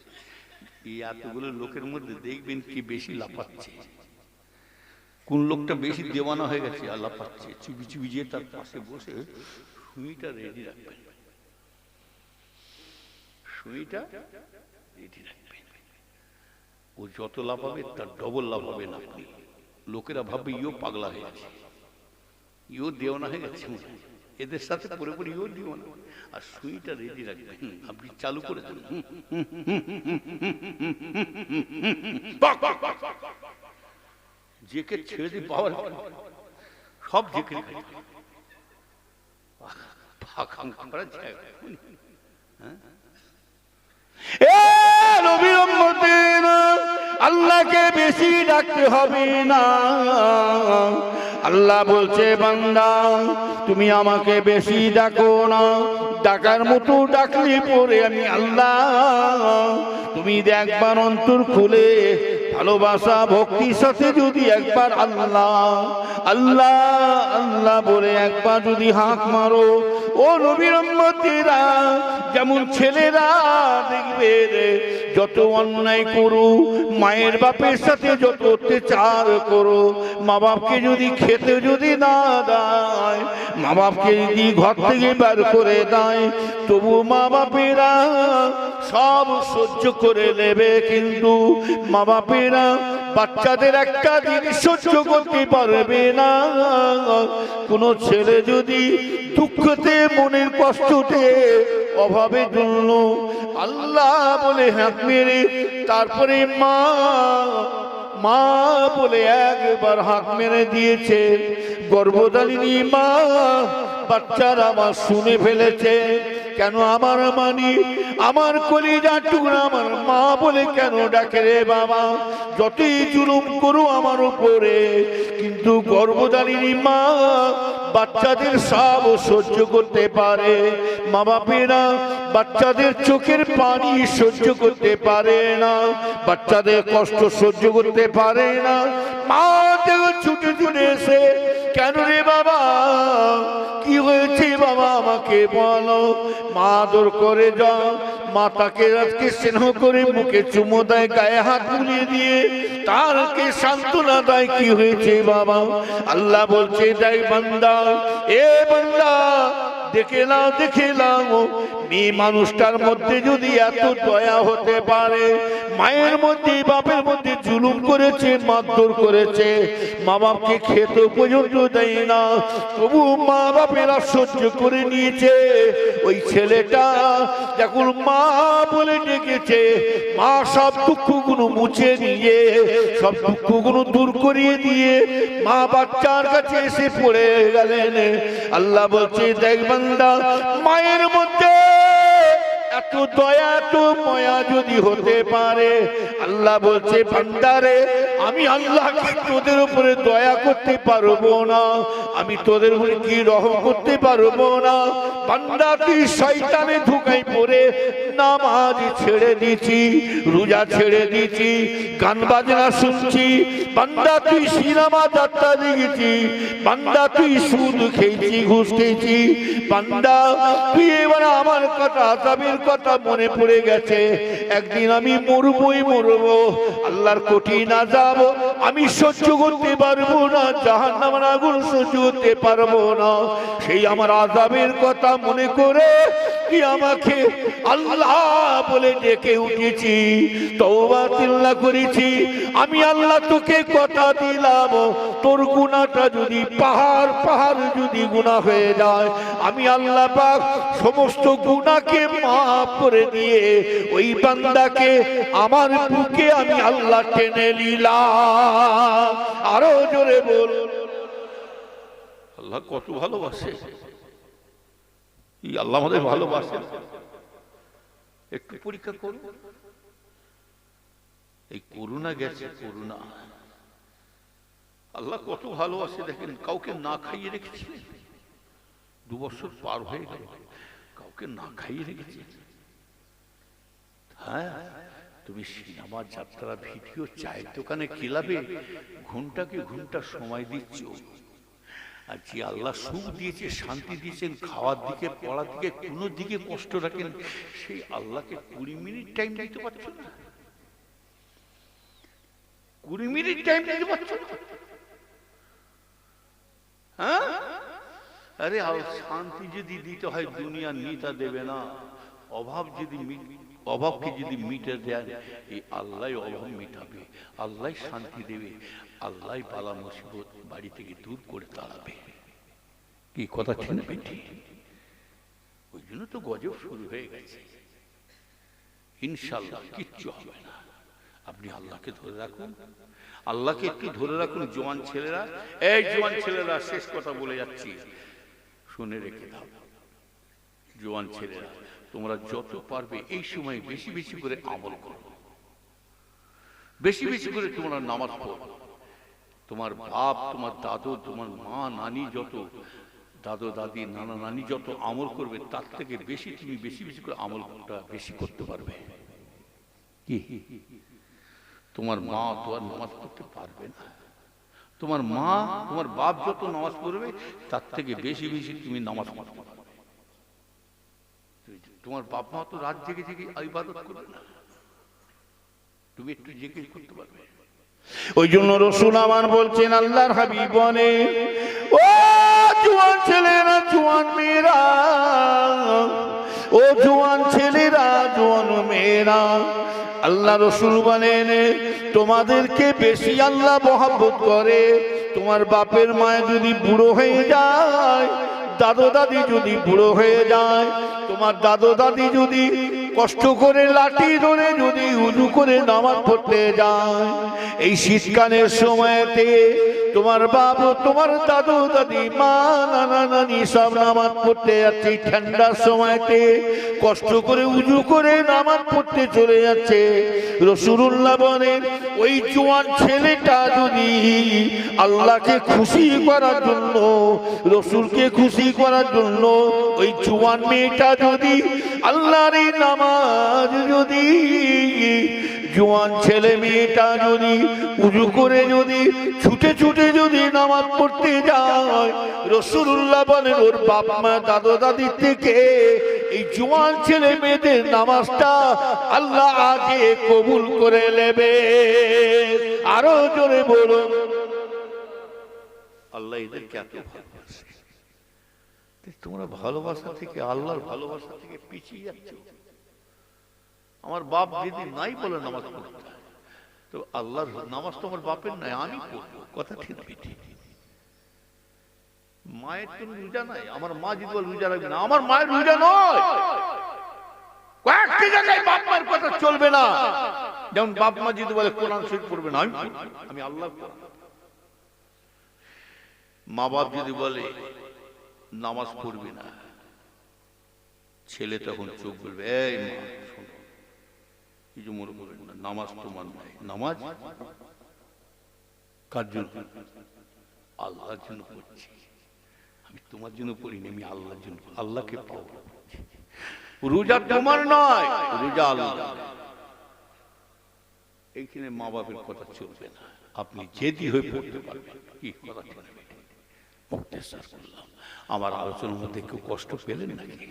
এই এতগুলো লোকের মধ্যে দেখবেন কি বেশি লাফাচ্ছে, কোন লোকটা বেশি দেওয়ানা হয়ে গেছে আর লাফাচ্ছে, চুপি চুপি যে তার পাশে বসে সুইটা রেডি রাখবেন, সুইটা রেডি রাখবেন। ও যত লাভ হবে তার ডবল লাভ হবে না আপনি। লোকেরা ভাববে ইও পাগলা হয়ে গেছে, ইও দেওয়ানা হয়ে গেছে, এদের সাথে পুরোপুরি ইও দেওয়ানা। আর সুইটা রেডি রাখবেন, আপনি চালু করে দেন, জেকে ছেড়ে দিয়ে পাওয়ার সব জেকে আল্লাহকে বেশি ডাকতে হবে না। আল্লাহ বলছে বান্দা তুমি আমাকে বেশি ডাকো না, ডাকার মতো ডাকলে পরে আমি আল্লাহ, তুমি একবার অন্তর খুলে ভালোবাসা ভক্তির সাথে যদি একবার আল্লাহ আল্লাহ আল্লাহ বলে একবার যদি হাঁক মারো, ও নবীর উম্মতেরা, যেমন ছেলেরা দেখবে যত অন্যায় করো, মায়ের বাপের সাথে যত অত্যাচার করো, মা বাপকে যদি খেতে যদি না দেয়, মা বাপকে যদি ঘর থেকে বের করে দেয়, তবু মা বাপেরা সব সহ্য করে নেবে। কিন্তু মা বাপেরা বাচ্চাদের একটা জিনিস সহ্য করতে পারবে না, কোন ছেলে যদি দুঃখতে মনের কষ্টতে অভাবের জন্য আল্লাহ বলে হাত মেরে তারপরে মা মা বলে একবার হাত মেরে দিয়েছে, গর্ভধারিণী মা বাচ্চারা আমার শুনে ফেলেছে, কেন আমার মানি আমার কলিজা টুকরা আমার মা বলে কেন ডাকে রে বাবা, যতই জুলুম করো আমার উপরে, কিন্তু গর্ভধারিণী মা বাচ্চাদের সব সহ্য করতে পারে। মা বাপেরা বাচ্চাদের চোখের পানি সহ্য করতে পারে না, বাচ্চাদের কষ্ট সহ্য করতে পারে না। মা দেহ ছুটে ছুটে এসে, কেন রে বাবা কি হয়েছে বাবা আমাকে বলো। মা আদর করে যাও, মা তাকে আজকে স্নেহ করে মুখে চুমো দেয়, গায়ে হাত বুলিয়ে দিয়ে তারকে সান্ত্বনা দেয়, কি হয়েছে বাবা। আল্লাহ বলছে দেখ বান্দা, এ বান্দা দেখে নাও দেখে নাও, মেয়ে মানুষটার মধ্যে যদি এত দয়া হতে পারে, মায়ের মধ্যে বাপের মধ্যে জুলুম করেছে, মারধর করেছে, মা বাপকে খেতে পর্যন্ত দেয় না, তবু মা বাপেরা সহ্য করে নিয়েছে। ওই ছেলেটা যখন মা বলে ডেকেছে, মা সব দুঃখগুলো মুছে দিয়ে, সব দুঃখগুলো দূর করিয়ে দিয়ে মা বাচ্চার কাছে এসে পড়ে গেলেন। আল্লাহ বলছে দেখ বান্দা, মায়ের মধ্যে এত দয়া এত মায়া যদি হতে পারে, আল্লাহ বলছে বান্দারে আমি আল্লাহ কি তোদের উপরে দয়া করতে পারবো না, আমি তোদের উপরে কি রহম করতে পারবো না। বান্দা তুই শয়তানে ধোঁকায় পড়ে নামাজ ছেড়ে দিয়েছি, রোজা ছেড়ে দিয়েছি, গান বাজনা শুনছি, বান্দা তুই সিনেমা যাত্রা দেখেছি, বান্দা তুই সুদ খেয়েছি, ঘুষ খেয়েছি, বান্দা তুই এবার আমার কথা আযাবের কথা মনে পড়ে গেছে, একদিন আমি মরবই মরবো, আল্লাহর কঠিন আযাব আমি সহ্য করতে পারবো না, জাহান্নামের আগুন সহ্য করতে পারবো না, সেই আমার আযাবের কথা মনে করে তুই আমাকে আল্লাহ বলে ডেকে উঠেছি, তওবা তিল্লা করেছি, আমি আল্লাহ তোকে কথা দিলাম, তোর গুনাহটা যদি পাহাড় পাহাড় যদি গুনাহ হয়ে যায়, আমি আল্লাহ পাক সমস্ত গুনাহকে মাফ করে দিয়ে ওই বান্দাকে আমার বুকে আমি আল্লাহ টেনে নিলাম। আরো জোরে বল। আল্লাহ কত ভালোবাসে, আল্লাহ আমাদের ভালোবাসে। একটু পরীক্ষা করুন, এই করুণা গেছে, করুণা আল্লাহ কত ভালোবাসে দেখেন। কাউকে না খাইয়ে রেখেছে, 2 বছর পার হয়ে গেল, কাউকে না খাইয়ে রেখেছে। হ্যাঁ, তুমি সিনেমা যাত্রা ভিডিও চায়ের দোকানে ক্লাবে ঘন্টাকে ঘন্টা সময় দিচ্ছ, আর যে আল্লাহ সুখ দিয়েছে, শান্তি দিয়েছেন, খাওয়ার দিকে পড়ার দিকে কোনো দিকে কষ্ট রাখেন, সেই আল্লাহকে 20 মিনিট টাইম দিতে পারছো না? 20 মিনিট টাইম দিতে পারছো না? হ্যাঁ, আরে শান্তি যদি দিতে হয় দুনিয়া নিতা দেবে না। অভাব যদি অভাবকে যদি মিটে দেন, এই আল্লাহ অভাব মিটাবে, আল্লাহ শান্তি দেবে, আল্লাহ বালা মুসিবত বাড়ি থেকে দূর করে তাড়াবে। কি কথা ঠিক না বেটি? ওই জন্য তো গজব শুরু হয়ে গেছে। ইনশাআল্লাহ কিচ্ছু হবে না, আপনি আল্লাহকে ধরে রাখুন, আল্লাহকে একটু ধরে রাখুন। জওয়ান ছেলেরা, এই জওয়ান ছেলেরা, শেষ কথা বলে যাচ্ছি, শুনে রেখে দাও। জওয়ান ছেলেরা, তোমরা যত পারবে এই সময় বেশি বেশি করে আমল করো, বেশি বেশি করে তোমরা নামাজ পড়ো। তোমার বাপ, তোমার দাদু, তোমার মা, নানি, যত দাদু দাদি, নানা নানি যত আমল করবে, তার থেকে বেশি তুমি বেশি বেশি করে আমলটা বেশি করতে পারবে। কি তোমার মা তো আর নামাজ পড়তে পারবে না, তোমার মা, তোমার বাপ যত নামাজ পড়বে, তার থেকে বেশি বেশি তুমি নামাজ পড়তে পারবে। তোমার বাপ মা তো রাত জেগে জেগে ইবাদত করবে না, তুমি একটু জেগে করতে পারবে। ওই জন্য রাসূল আমার বলছেন, আল্লাহর হাবিব বলেন, ও জওয়ান ছেলেরা, জওয়ান মেয়েরা, ও জওয়ান ছেলেরা, জওয়ান মেয়েরা, আল্লাহ রাসূল বলেন, তোমাদেরকে বেশি আল্লাহ মহব্বত করে। তোমার বাপের মায় যদি বুড়ো হয়ে যায়, দাদু দাদি যদি বুড়ো হয়ে যায়, তোমার দাদু দাদি যদি কষ্ট করে লাঠি ধরে যদি উজু করে নামাজ পড়তে যায়, এই শীতকালের সময়তে তোমার বাপ, তোমার দাদু দাদি, মা, নানা নানি সব নামাজ পড়তে যাচ্ছে, ঠান্ডার সময়তে কষ্ট করে উজু করে নামাজ পড়তে চলে যাচ্ছে। রাসূলুল্লাহ বলেন, ওই জওয়ান ছেলেটা যদি আল্লাহকে খুশি করার জন্য, রাসূলকে খুশি করার জন্য, ওই জওয়ান মেয়েটা যদি আল্লাহর নামাজ যদি, জওয়ান ছেলে মেয়েটা যদি উজু করে যদি ছুটে ছুটে যদি নামাজ পড়তে যায়, রাসূলুল্লাহ বলেন, ওর বাপ মা, দাদু দাদির থেকে এই জওয়ান ছেলে মেয়েদের নামাজটা আল্লাহ আগে কবুল করে নেবে। আরো জোরে বলুন, আল্লাহ এদেরকে এত ভালোবাসে। তোমরা ভালোবাসা থেকে, আল্লাহর ভালোবাসা থেকে পিছিয়ে যাচ্ছ। আমার বাপ যদি নাই বলে নামাজ পড়তে, তো আল্লাহর নামাজ তো আমার বাপের নাই, আমি পড়বো। কথা ঠিক ঠিক। মায়ের তো রোজা নাই, আমার মা যদি বলে রোজা রাখবে না, আমার মায়ের রোজা নয়। কয়েকটি জায়গায় বাপ মায়ের কথা চলবে না। যেমন বাপ মা যদি বলে কোরআন শরীফ পড়বে না, আমি আল্লাহ। মা বাপ যদি বলে নামাজ পড়বে না, ছেলে তখন চোখ বলবে, এই মা শোনো, কিছু মনে করবে না, নামাজ তোমার নাই। নামাজ কার জন্য? আল্লাহর জন্য পড়ছি, আমি তোমার জন্য পড়িনি, আমি আল্লাহর জন্য, আল্লাহকে পাবো। রোজা তোমার নয়, রোজা আল্লাহ। এইখানে মা বাপের কথা চলবে না, আপনি জেদি হয়ে পড়তে পারবেন। কি কথা চলবে? আমার আলোচনার মধ্যে কেউ কষ্ট পেলেন নাকি?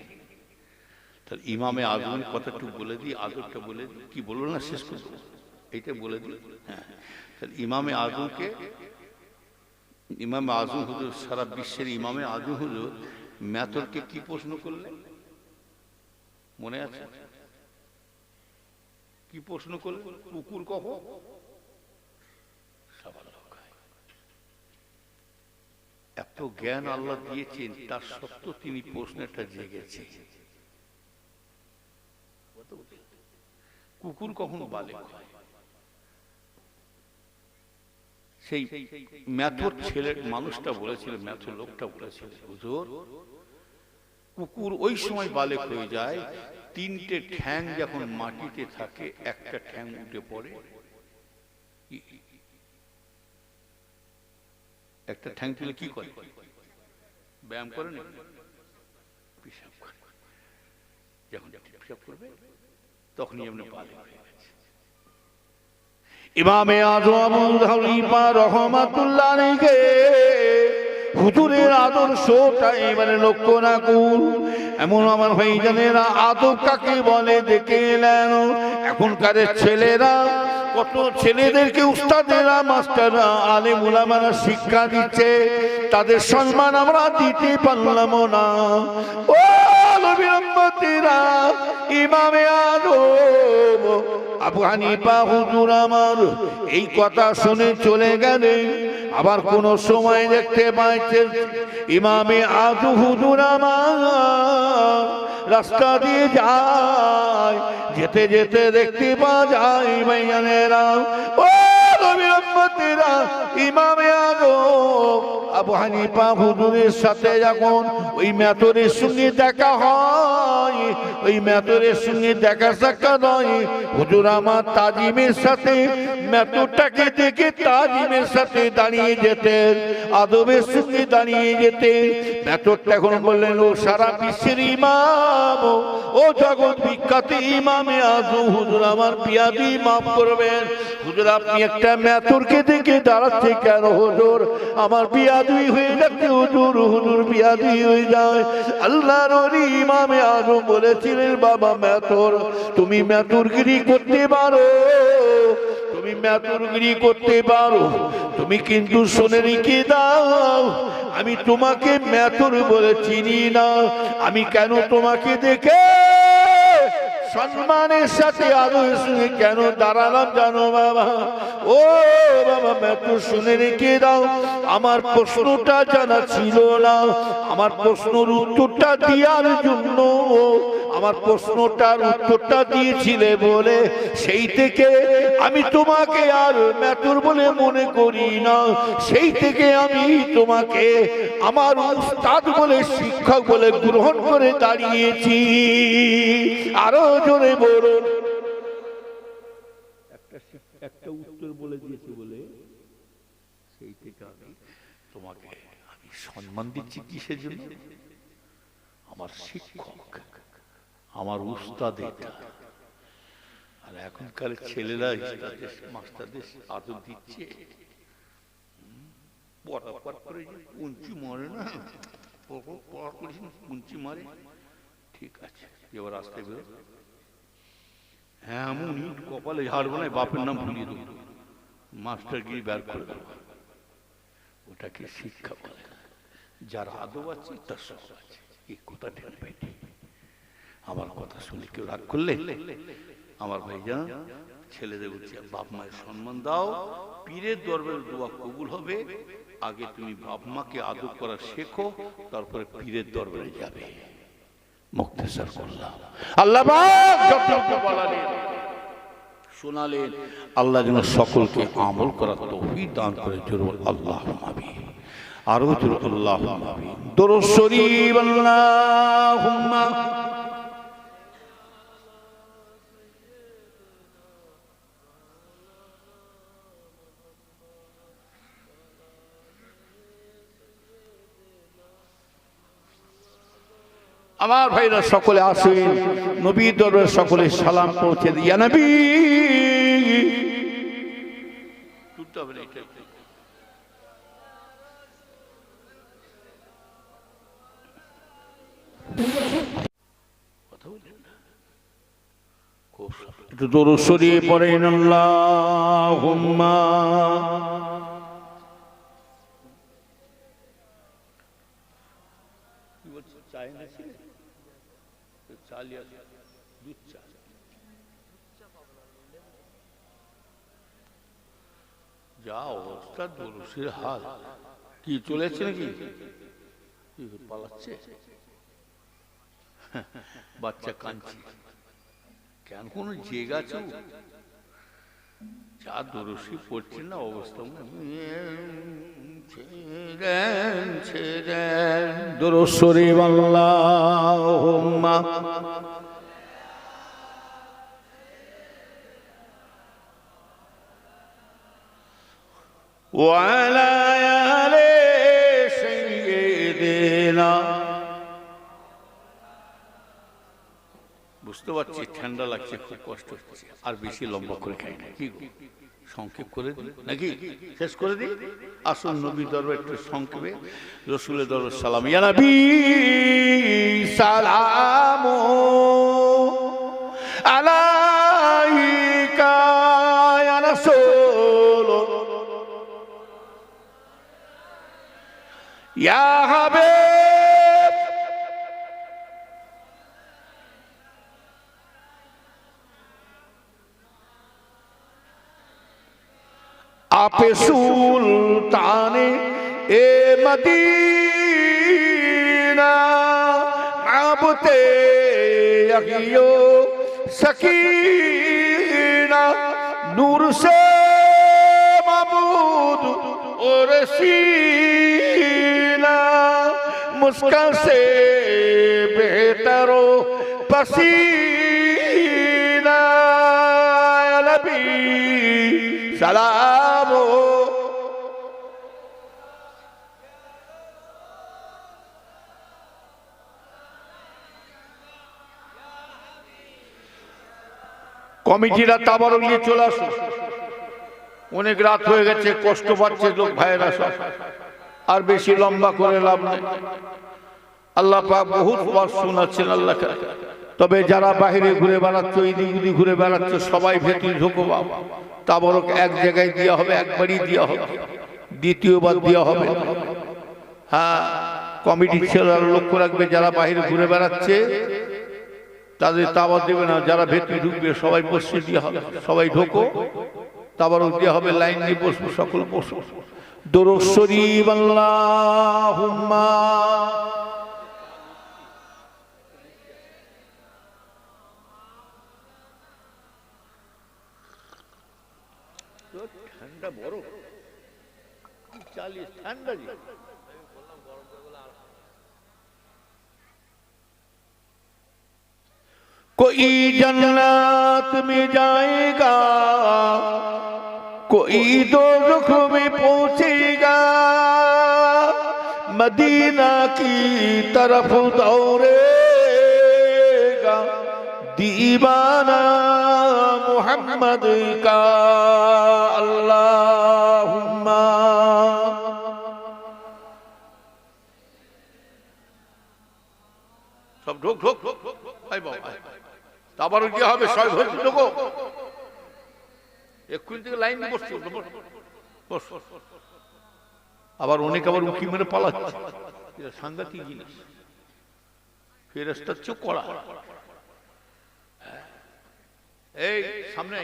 তাহলে ইমামে আজমের কথা একটু বলে দিই, আদরটা বলে দিই। কি বলবো না, শেষ করবো, এইটা বলে দিই। হ্যাঁ, তাহলে ইমামে আজমকে, ইমামে আজম হুজুর, সারা বিশ্বের ইমামে আজম হুজুর ম্যাথরকে কি প্রশ্ন করলেন? মনে আছে? কি প্রশ্ন করলেন? কুকুর কখন? এত জ্ঞান আল্লাহ দিয়েছেন, তার সত্ত্বেও তিনি প্রশ্নটা জেগেছে, কুকুর কখন বালেক হয়? সেই ম্যাথর ছেলে মানুষটা বলেছিল, ম্যাথর লোকটা বলেছিল, হুজুর কুকুর ওই সময় বালেক হয়ে যায় তিনটে ঠ্যাং যখন মাটিতে থাকে, একটা ঠ্যাং উঠে পড়ে, একটা ঠ্যাং তুলে কি করে? ব্যায়াম করে না, পিশাব করে। যখন পিশাব করবে তখনই এমনি বালেক হয়ে গেছে। ইমামে আযম আবু হানিফা রাহমাতুল্লাহ আলাইহি হুজুরের আদর্শটা এবারে লক্ষ্য রাখুন। এমন আমার ভাইজানেরা, আদব কাকে বলে দেখে এলেন। এখনকার ছেলেরা, কত ছেলেদেরকে উস্তাদেরা, মাস্টাররা, আলেম উলামারা শিক্ষা দিচ্ছে, তাদের সম্মান আমরা দিতে পারলাম না। ও নবীর উম্মতিরা, ইমামে আযম আবু হানিফা হুজুর আমার এই কথা শুনে চলে গেলেন। আবার কোন সময় দেখতে পাইছেন ইমামে আযম হুজুর আমার রাস্তা দিয়ে যায়, যেতে যেতে দেখতে পাওয়া যায় ভাইজানেরা, ও নবীর উম্মতিরা, ইমামে আযম আবু হানিফা হুজুরের সাথে যখন ওই মেথরের সঙ্গে দেখা হয়, ওই মেথরের সঙ্গে দেখা সাক্ষাৎ হয়, হুজুর আমার তাজিমের সাথে মেথরটাকে দেখে তাজিমের সাথে দাঁড়িয়ে যেতেন, আদবের সঙ্গে দাঁড়িয়ে যেতেন। মেথরটা এখন বললেন, ও সারা বিশ্বের ইমাম, ও জগৎ বিখ্যাত ইমামে আযম, হুজুর আমার পিয়াদি মাফ করবেন, হুজুর আপনি একটা মেথরকে দেখে দাঁড়াচ্ছে কেন? হুজুর আমার বিয়াদি হয়ে যাচ্ছে, হুজুর হুজুর বিয়াদি হয়ে যায়। আল্লাহর ওলি ইমামে আযম বলেছিলেন, বাবা মেথর, তুমি মেথরগিরি করতে পারো, তুমি মেথরগিরি করতে পারো, তুমি কিন্তু শুনে রেখে দাও, আমি তোমাকে মেথর বলে চিনি না। আমি কেন তোমাকে দেখে সম্মানের সাথে আদরের সঙ্গে কেন দাঁড়ালাম জানো বাবা? ও বাবা মেথর শুনে রেখে দাও, আমার প্রশ্নটা জানা ছিল না, আমার প্রশ্নের উত্তরটা দেওয়ার জন্য, আমার প্রশ্নটার উত্তরটা দিয়েছিলে বলে সেই থেকে আমি তোমাকে আর মেথর বলে মনে করি না, সেই থেকে আমি তোমাকে আমার উস্তাদ বলে, শিক্ষক বলে গ্রহণ করে দাঁড়িয়েছি। আরো জোরে বলুন। একটা উত্তর বলে দিয়েছি বলে সেই থেকে আমি তোমাকে আমি সম্মান দিচ্ছি। কিসের জন্য? আমার শিক্ষক, আমার উস্তাদের। আর এখনকার ছেলেরা মাস্টারদের আদর দিচ্ছে, পড়া করে কুঞ্চি মারে না, পড়া করিস না, কুঞ্চি মারে, ঠিক আছে এবার রাস্তায় বেরো, হ্যাঁ এমন ইট কপালে ঝাড়বো না, বাপের নাম ভুলিয়ে দেবো, মাস্টারগিরি বের করে দেবো। ওটাকে শিক্ষা বলে না। যার আদব আছে তার সব আছে। এই কথা ঢের পেটে আমার কথা শুনে কেউ রাগ করলে, আমার ভাইজান ছেলেদের বলছে, বাপ মায়ের সম্মান দাও, পীরের দরবারে দোয়া কবুল হবে। আগে তুমি বাপ মাকে আদর করা শেখো, তারপরে পীরের দরবারে যাবে। মুক্তাসার করলাম, আল্লাহ পাক যতটুকু বলালেন শোনালেন, আল্লাহ যেন সকলকে আমল করার তৌফিক দান করে। জোরে আল্লাহুম্মা আমিন। আরো জোরে আল্লাহুম্মা আমিন। দরুদ শরীফ আল্লাহুম্মা আমার ভাইরা সকলে আসেন, নবীর দরবারে সকলে সালাম পৌঁছে দিই। ইয়া নবী, একটু দরুদ শরীফ পড়েন, আল্লাহুম্মা চালিয়া দুধ চা যা অবস্থা দরুসের হাল কি চলেছে নাকি পালাচ্ছে বাচ্চা কাঁদছে কেন কোন জেগ আছে যা দরুসি পড়ছে না অবস্থা দরুদ শরীফ আল্লাহুম্মা وعلى آل سيدنا বুঝতে পারছি ঠান্ডা লাগছে খুব কষ্ট হচ্ছে আর বেশি লম্বা করে খাই না কি সংক্ষেপ করে দিই নাকি শেষ করে দিই আসুন নবী দরবার একটু সংক্ষেপে রাসূলের দরবার সালাম ইয়া নবী সালাম আলাইকা ইয়া রাসূল ইয়া হাবিব আপে সুলতানে এ মদিনা আবতে ইয়াহিয়ো সকিনা নূর সে মাবুদ और सीना मुस्कान से बेहतर पसीना नबी सलाम কমিটিরা তাবারক নিয়ে চলে আসো অনেক রাত হয়ে গেছে কষ্ট পাচ্ছে লোক ভাইরা সব আর বেশি লম্বা করে লাভ নাই আল্লাহ পাক বহুত বার শোনাচ্ছেন আল্লাহকে তবে যারা বাইরে ঘুরে বেড়াচ্ছ এদিক ওদিক ঘুরে বেড়াচ্ছ সবাই ভেতরে ঢোকো বাবা তাবারক এক জায়গায় দেওয়া হবে একবারই দেওয়া হবে দ্বিতীয়বার দেওয়া হবে হ্যাঁ কমিটির ছেলেরা লক্ষ্য রাখবে যারা বাইরে ঘুরে বেড়াচ্ছে তাদের তাবারক দেবে না যারা ভেতরে ঢুকবে সবাই বসে দেওয়া হবে সবাই ঢোকো তাবারক দেওয়া হবে লাইন দিয়ে বসবো সকল বসো দরুদ শরীফ আল্লাহুম্মা ঠান্ডা বড় চালিয়ে ঠান্ডা कोई जन्नत में जाएगा कोई दोज़ख में पहुंचेगा मदीना की तरफ दौड़ेगा दीवाना मोहम्मद का अल्लाहुम्मा सब ढोक ढोक भाई बाबा তাবারক কি হবে সবাই ভর্তি ঢোকো এক্ষুনি থেকে লাইন দিয়ে বসছো বস আবার অনেক আবার উকি মেরে পালাচ্ছে এটা সাংঘাতিক জিনিস ফেরেশতার চোখ কড়া এই সামনে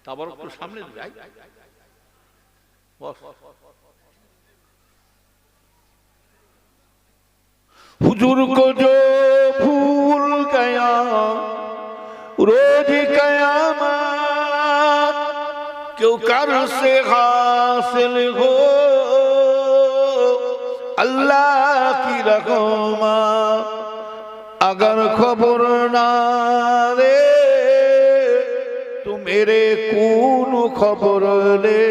তাবারক তো সামনে যাই বস हुजूर को जो भूल गया रोज कयामत क्यों कर से हासिल हो अल्लाह की रहमत अगर खबर ना दे तो मेरे कौन खबर ले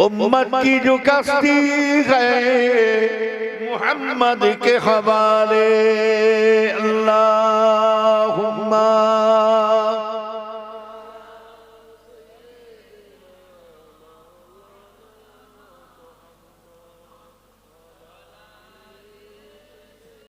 उम्मत की जो कश्ती है मोहम्मद के हवाले अल्लाह